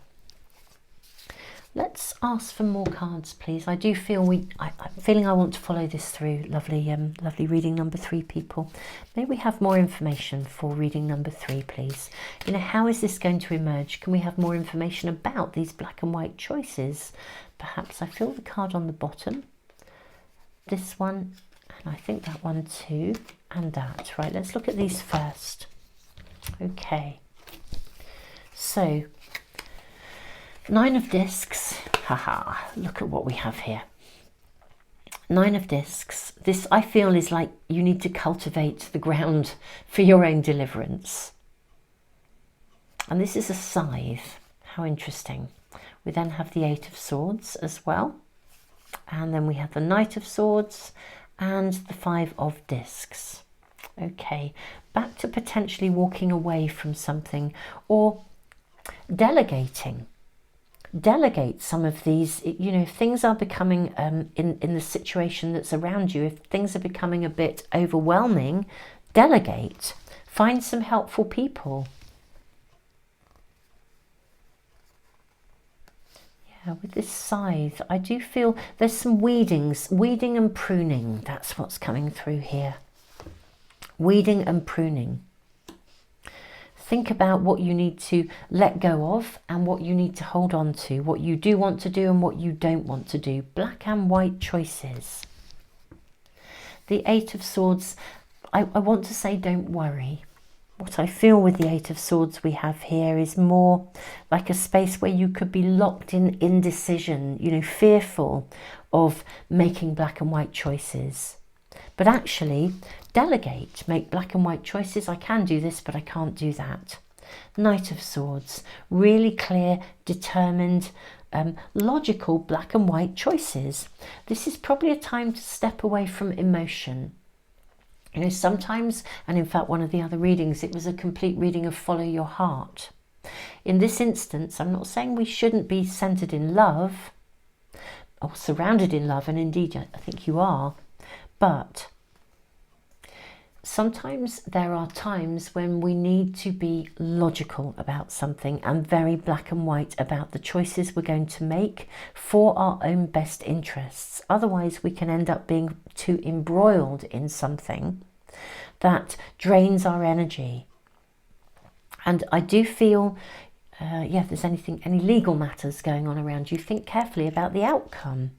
Let's ask for more cards, please. I do feel I'm feeling I want to follow this through. Lovely, lovely reading number 3, people. May we have more information for reading number 3, please? You know, how is this going to emerge? Can we have more information about these black and white choices? Perhaps I feel the card on the bottom. This one, and I think that one too, and that. Right, let's look at these first. Okay. So, 9 of Discs. Haha, look at what we have here. 9 of Discs. This, I feel, is like you need to cultivate the ground for your own deliverance. And this is a scythe. How interesting. We then have the 8 of Swords as well. And then we have the Knight of Swords and the 5 of Discs. Okay, back to potentially walking away from something or delegating. Delegate some of these, you know, if things are becoming, in the situation that's around you, if things are becoming a bit overwhelming, delegate. Find some helpful people. Yeah, with this scythe, I do feel there's some weeding and pruning. That's what's coming through here. Weeding and pruning. Think about what you need to let go of and what you need to hold on to, what you do want to do and what you don't want to do. Black and white choices. The 8 of Swords, I want to say don't worry. What I feel with the 8 of Swords we have here is more like a space where you could be locked in indecision, you know, fearful of making black and white choices. But actually, delegate, make black and white choices. I can do this, but I can't do that. Knight of Swords, really clear, determined, logical black and white choices. This is probably a time to step away from emotion. You know, sometimes, and in fact one of the other readings, it was a complete reading of follow your heart. In this instance, I'm not saying we shouldn't be centered in love or surrounded in love, and indeed I think you are, but sometimes there are times when we need to be logical about something and very black and white about the choices we're going to make for our own best interests. Otherwise, we can end up being too embroiled in something that drains our energy. And I do feel, yeah, if there's any legal matters going on around you, think carefully about the outcome.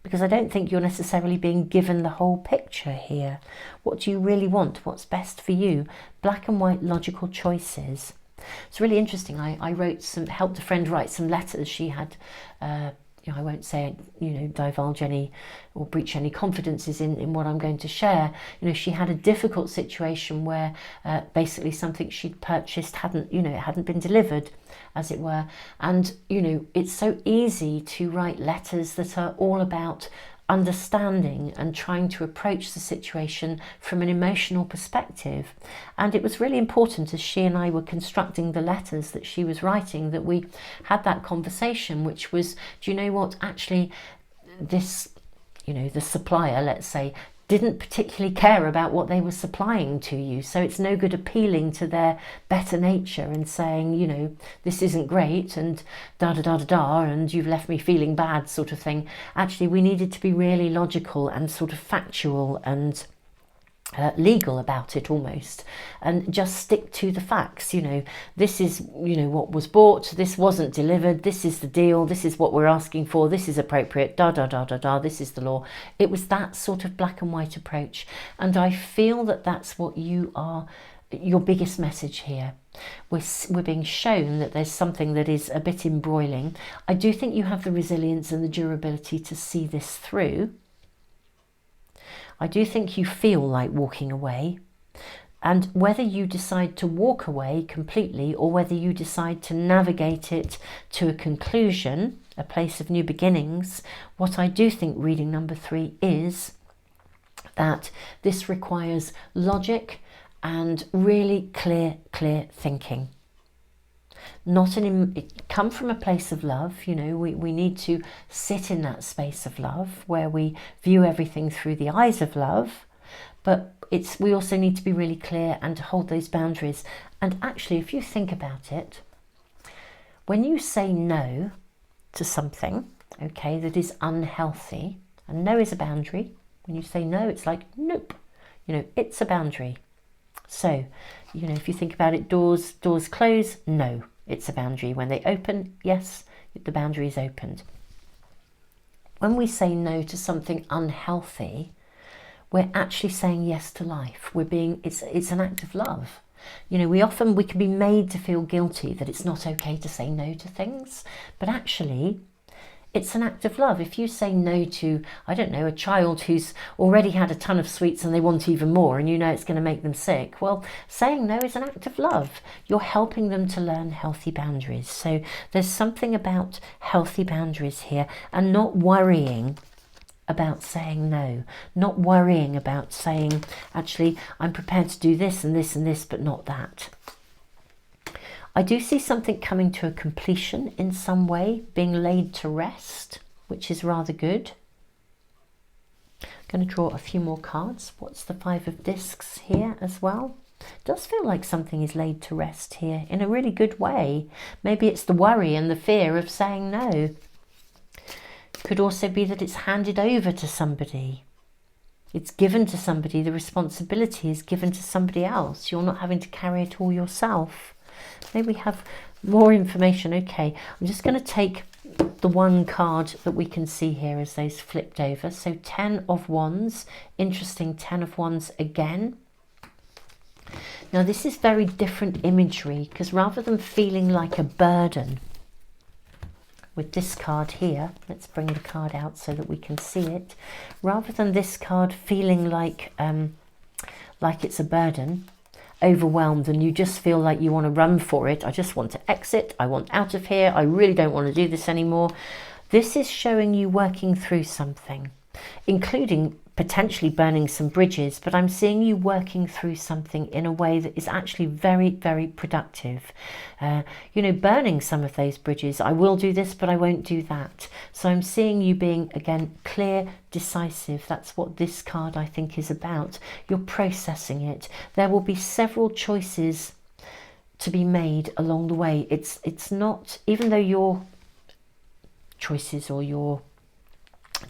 Because I don't think you're necessarily being given the whole picture here. What do you really want? What's best for you? Black and white logical choices. It's really interesting. I helped a friend write some letters. She had, I won't say, divulge any or breach any confidences in what I'm going to share. She had a difficult situation where basically something she'd purchased hadn't been delivered, as it were. And, it's so easy to write letters that are all about understanding and trying to approach the situation from an emotional perspective. And it was really important, as she and I were constructing the letters that she was writing, that we had that conversation, which was, do you know what, actually this, the supplier, let's say, didn't particularly care about what they were supplying to you. So it's no good appealing to their better nature and saying, this isn't great and da-da-da-da-da and you've left me feeling bad, sort of thing. Actually, we needed to be really logical and sort of factual and legal about it almost, and just stick to the facts. This is what was bought, this wasn't delivered, this is the deal, this is what we're asking for, this is appropriate, this is the law. It was that sort of black and white approach, and I feel that that's what your biggest message here. We're being shown that there's something that is a bit embroiling. I do think you have the resilience and the durability to see this through. I do think you feel like walking away, and whether you decide to walk away completely or whether you decide to navigate it to a conclusion, a place of new beginnings, what I do think reading number 3 is that this requires logic and really clear thinking. Come from a place of love. We need to sit in that space of love where we view everything through the eyes of love, but we also need to be really clear and to hold those boundaries. And actually, if you think about it, when you say no to something, okay, that is unhealthy, and no is a boundary. When you say no, it's like, nope, it's a boundary. So, if you think about it, doors close, no. It's a boundary. When they open, yes, the boundary is opened. When we say no to something unhealthy, we're actually saying yes to life. It's an act of love. We can be made to feel guilty that it's not okay to say no to things, but actually it's an act of love. If you say no to, I don't know, a child who's already had a ton of sweets and they want even more and it's going to make them sick, well, saying no is an act of love. You're helping them to learn healthy boundaries. So there's something about healthy boundaries here, and not worrying about saying no, not worrying about saying, actually, I'm prepared to do this and this and this, but not that. I do see something coming to a completion in some way, being laid to rest, which is rather good. I'm going to draw a few more cards. What's the 5 of discs here as well? It does feel like something is laid to rest here in a really good way. Maybe it's the worry and the fear of saying no. Could also be that it's handed over to somebody. It's given to somebody. The responsibility is given to somebody else. You're not having to carry it all yourself. Maybe we have more information. Okay, I'm just going to take the one card that we can see here as those flipped over. So 10 of Wands, interesting, 10 of Wands again. Now this is very different imagery, because rather than feeling like a burden with this card here, let's bring the card out so that we can see it, rather than this card feeling like it's a burden, overwhelmed, and you just feel like you want to run for it, I just want to exit, I want out of here, I really don't want to do this anymore. This is showing you working through something, including potentially burning some bridges, but I'm seeing you working through something in a way that is actually very, very productive. Burning some of those bridges. I will do this, but I won't do that. So I'm seeing you being, again, clear, decisive. That's what this card, I think, is about. You're processing it. There will be several choices to be made along the way. It's not, even though your choices or your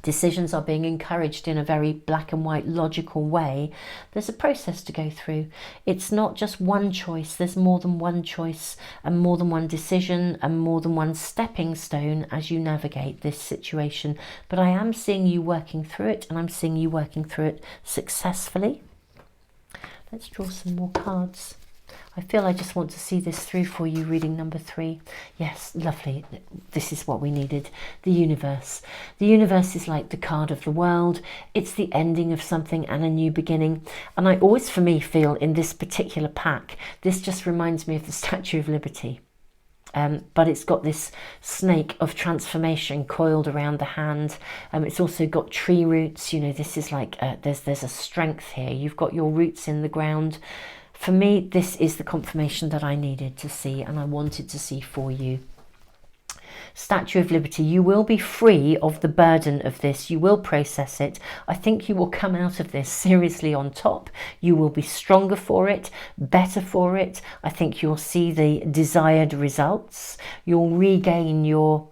Decisions are being encouraged in a very black and white logical way. There's a process to go through. It's not just one choice. There's more than one choice and more than one decision and more than one stepping stone as you navigate this situation. But I am seeing you working through it, and I'm seeing you working through it successfully. Let's draw some more cards. I feel I just want to see this through for you, reading number 3. Yes, lovely. This is what we needed. The universe. The universe is like the card of the world. It's the ending of something and a new beginning. And I always, for me, feel in this particular pack, this just reminds me of the Statue of Liberty. But it's got this snake of transformation coiled around the hand. It's also got tree roots. You know, this is like, there's a strength here. You've got your roots in the ground. For me, this is the confirmation that I needed to see and I wanted to see for you. Statue of Liberty, you will be free of the burden of this. You will process it. I think you will come out of this seriously on top. You will be stronger for it, better for it. I think you'll see the desired results. You'll regain your,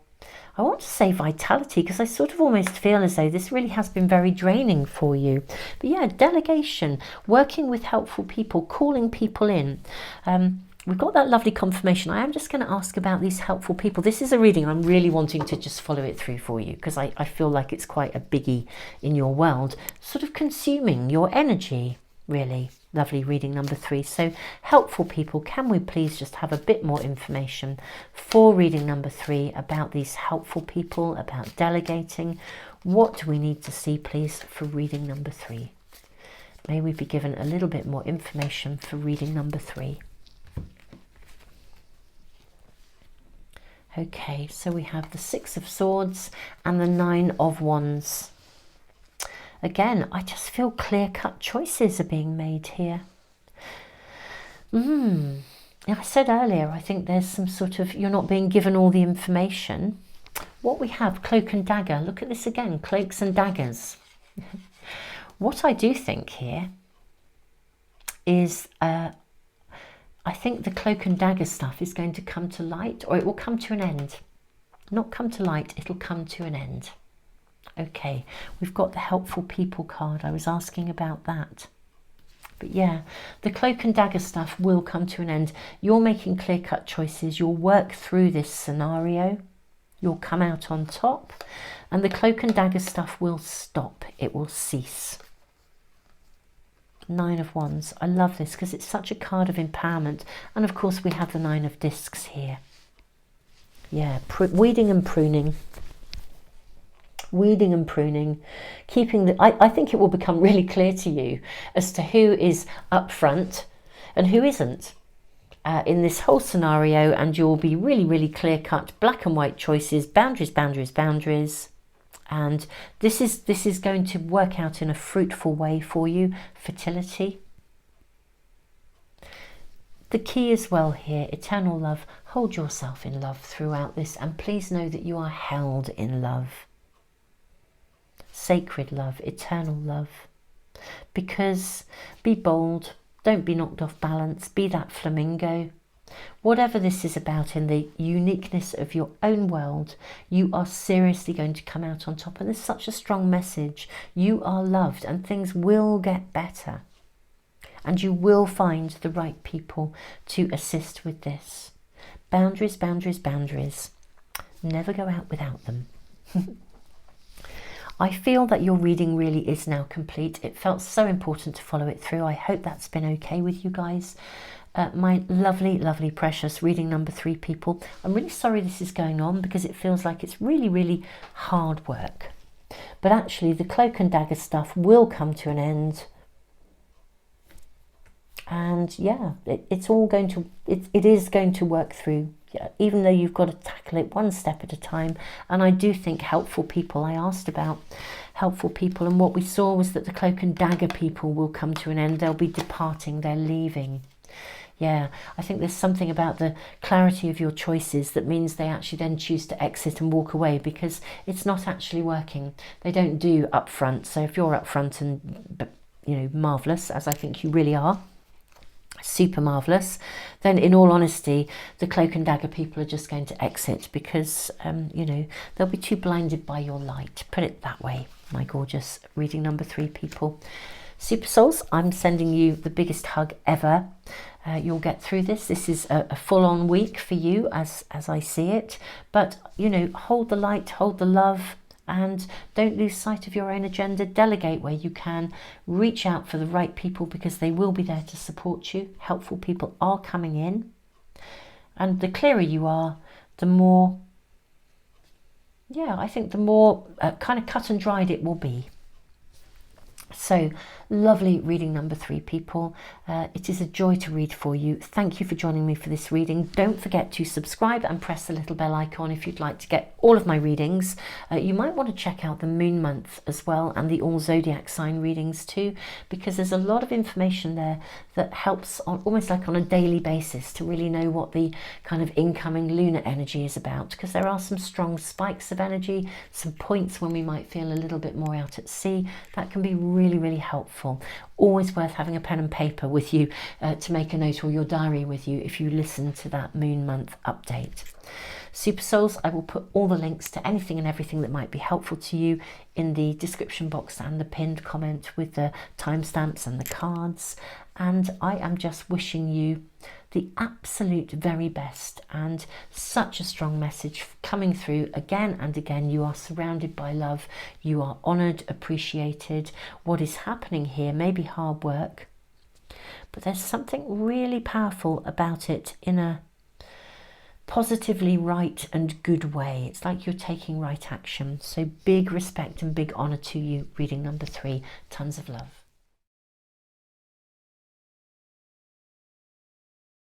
I want to say vitality, because I sort of almost feel as though this really has been very draining for you. But yeah, delegation, working with helpful people, calling people in. We've got that lovely confirmation. I am just going to ask about these helpful people. This is a reading I'm really wanting to just follow it through for you, because I feel like it's quite a biggie in your world, sort of consuming your energy, really. Lovely reading number 3. So helpful people, can we please just have a bit more information for reading number 3 about these helpful people, about delegating? What do we need to see, please, for reading number 3? May we be given a little bit more information for reading number 3. Okay, so we have the 6 of Swords and the 9 of Wands. Again, I just feel clear-cut choices are being made here. I said earlier, I think there's some sort of, you're not being given all the information. What we have, cloak and dagger. Look at this again, cloaks and daggers. What I do think here is, I think the cloak and dagger stuff is going to come to light, or it will come to an end. Not come to light, it'll come to an end. Okay, we've got the helpful people card. I was asking about that. But yeah, the cloak and dagger stuff will come to an end. You're making clear-cut choices. You'll work through this scenario. You'll come out on top. And the cloak and dagger stuff will stop. It will cease. 9 of Wands. I love this because it's such a card of empowerment. And of course we have the 9 of Discs here. Yeah, weeding and pruning. Weeding and pruning, keeping the, I think it will become really clear to you as to who is up front and who isn't in this whole scenario, and you'll be really, really clear-cut, black and white choices, boundaries, boundaries, boundaries. And this is going to work out in a fruitful way for you. Fertility. The key as well here, eternal love. Hold yourself in love throughout this, and please know that you are held in love. Sacred love, eternal love. Because be bold, don't be knocked off balance, be that flamingo. Whatever this is about in the uniqueness of your own world, you are seriously going to come out on top. And there's such a strong message. You are loved and things will get better. And you will find the right people to assist with this. Boundaries, boundaries, boundaries. Never go out without them. I feel that your reading really is now complete. It felt so important to follow it through. I hope that's been okay with you guys. My lovely, lovely, precious reading number 3 people. I'm really sorry this is going on because it feels like it's really, really hard work. But actually the cloak and dagger stuff will come to an end. And yeah, it's all going to, it is going to work through. Even though you've got to tackle it one step at a time. And I do think helpful people, I asked about helpful people, and what we saw was that the cloak and dagger people will come to an end. They'll be departing, they're leaving. Yeah, I think there's something about the clarity of your choices that means they actually then choose to exit and walk away because it's not actually working. They don't do upfront. So if you're upfront and, you know, marvellous, as I think you really are, super marvelous, then in all honesty, the cloak and dagger people are just going to exit because, you know, they'll be too blinded by your light. Put it that way, my gorgeous reading number 3 people. Super souls, I'm sending you the biggest hug ever. You'll get through this. This is a full-on week for you as I see it. But, you know, hold the light, hold the love, and don't lose sight of your own agenda. Delegate where you can. Reach out for the right people because they will be there to support you. Helpful people are coming in. And the clearer you are, the more, yeah, I think the more kind of cut and dried it will be. So lovely reading number 3 people. It is a joy to read for you. Thank you for joining me for this reading. Don't forget to subscribe and press the little bell icon if you'd like to get all of my readings. You might want to check out the moon month as well and the all zodiac sign readings too, because there's a lot of information there that helps on almost like on a daily basis to really know what the kind of incoming lunar energy is about, because there are some strong spikes of energy, some points when we might feel a little bit more out at sea. That can be really helpful. Always worth having a pen and paper with you to make a note, or your diary with you if you listen to that moon month update. Super souls, I will put all the links to anything and everything that might be helpful to you in the description box and the pinned comment with the timestamps and the cards. And I am just wishing you the absolute very best, and such a strong message coming through again and again. You are surrounded by love. You are honoured, appreciated. What is happening here may be hard work, but there's something really powerful about it in a positively right and good way. It's like you're taking right action. So big respect and big honour to you, reading number 3. Tons of love.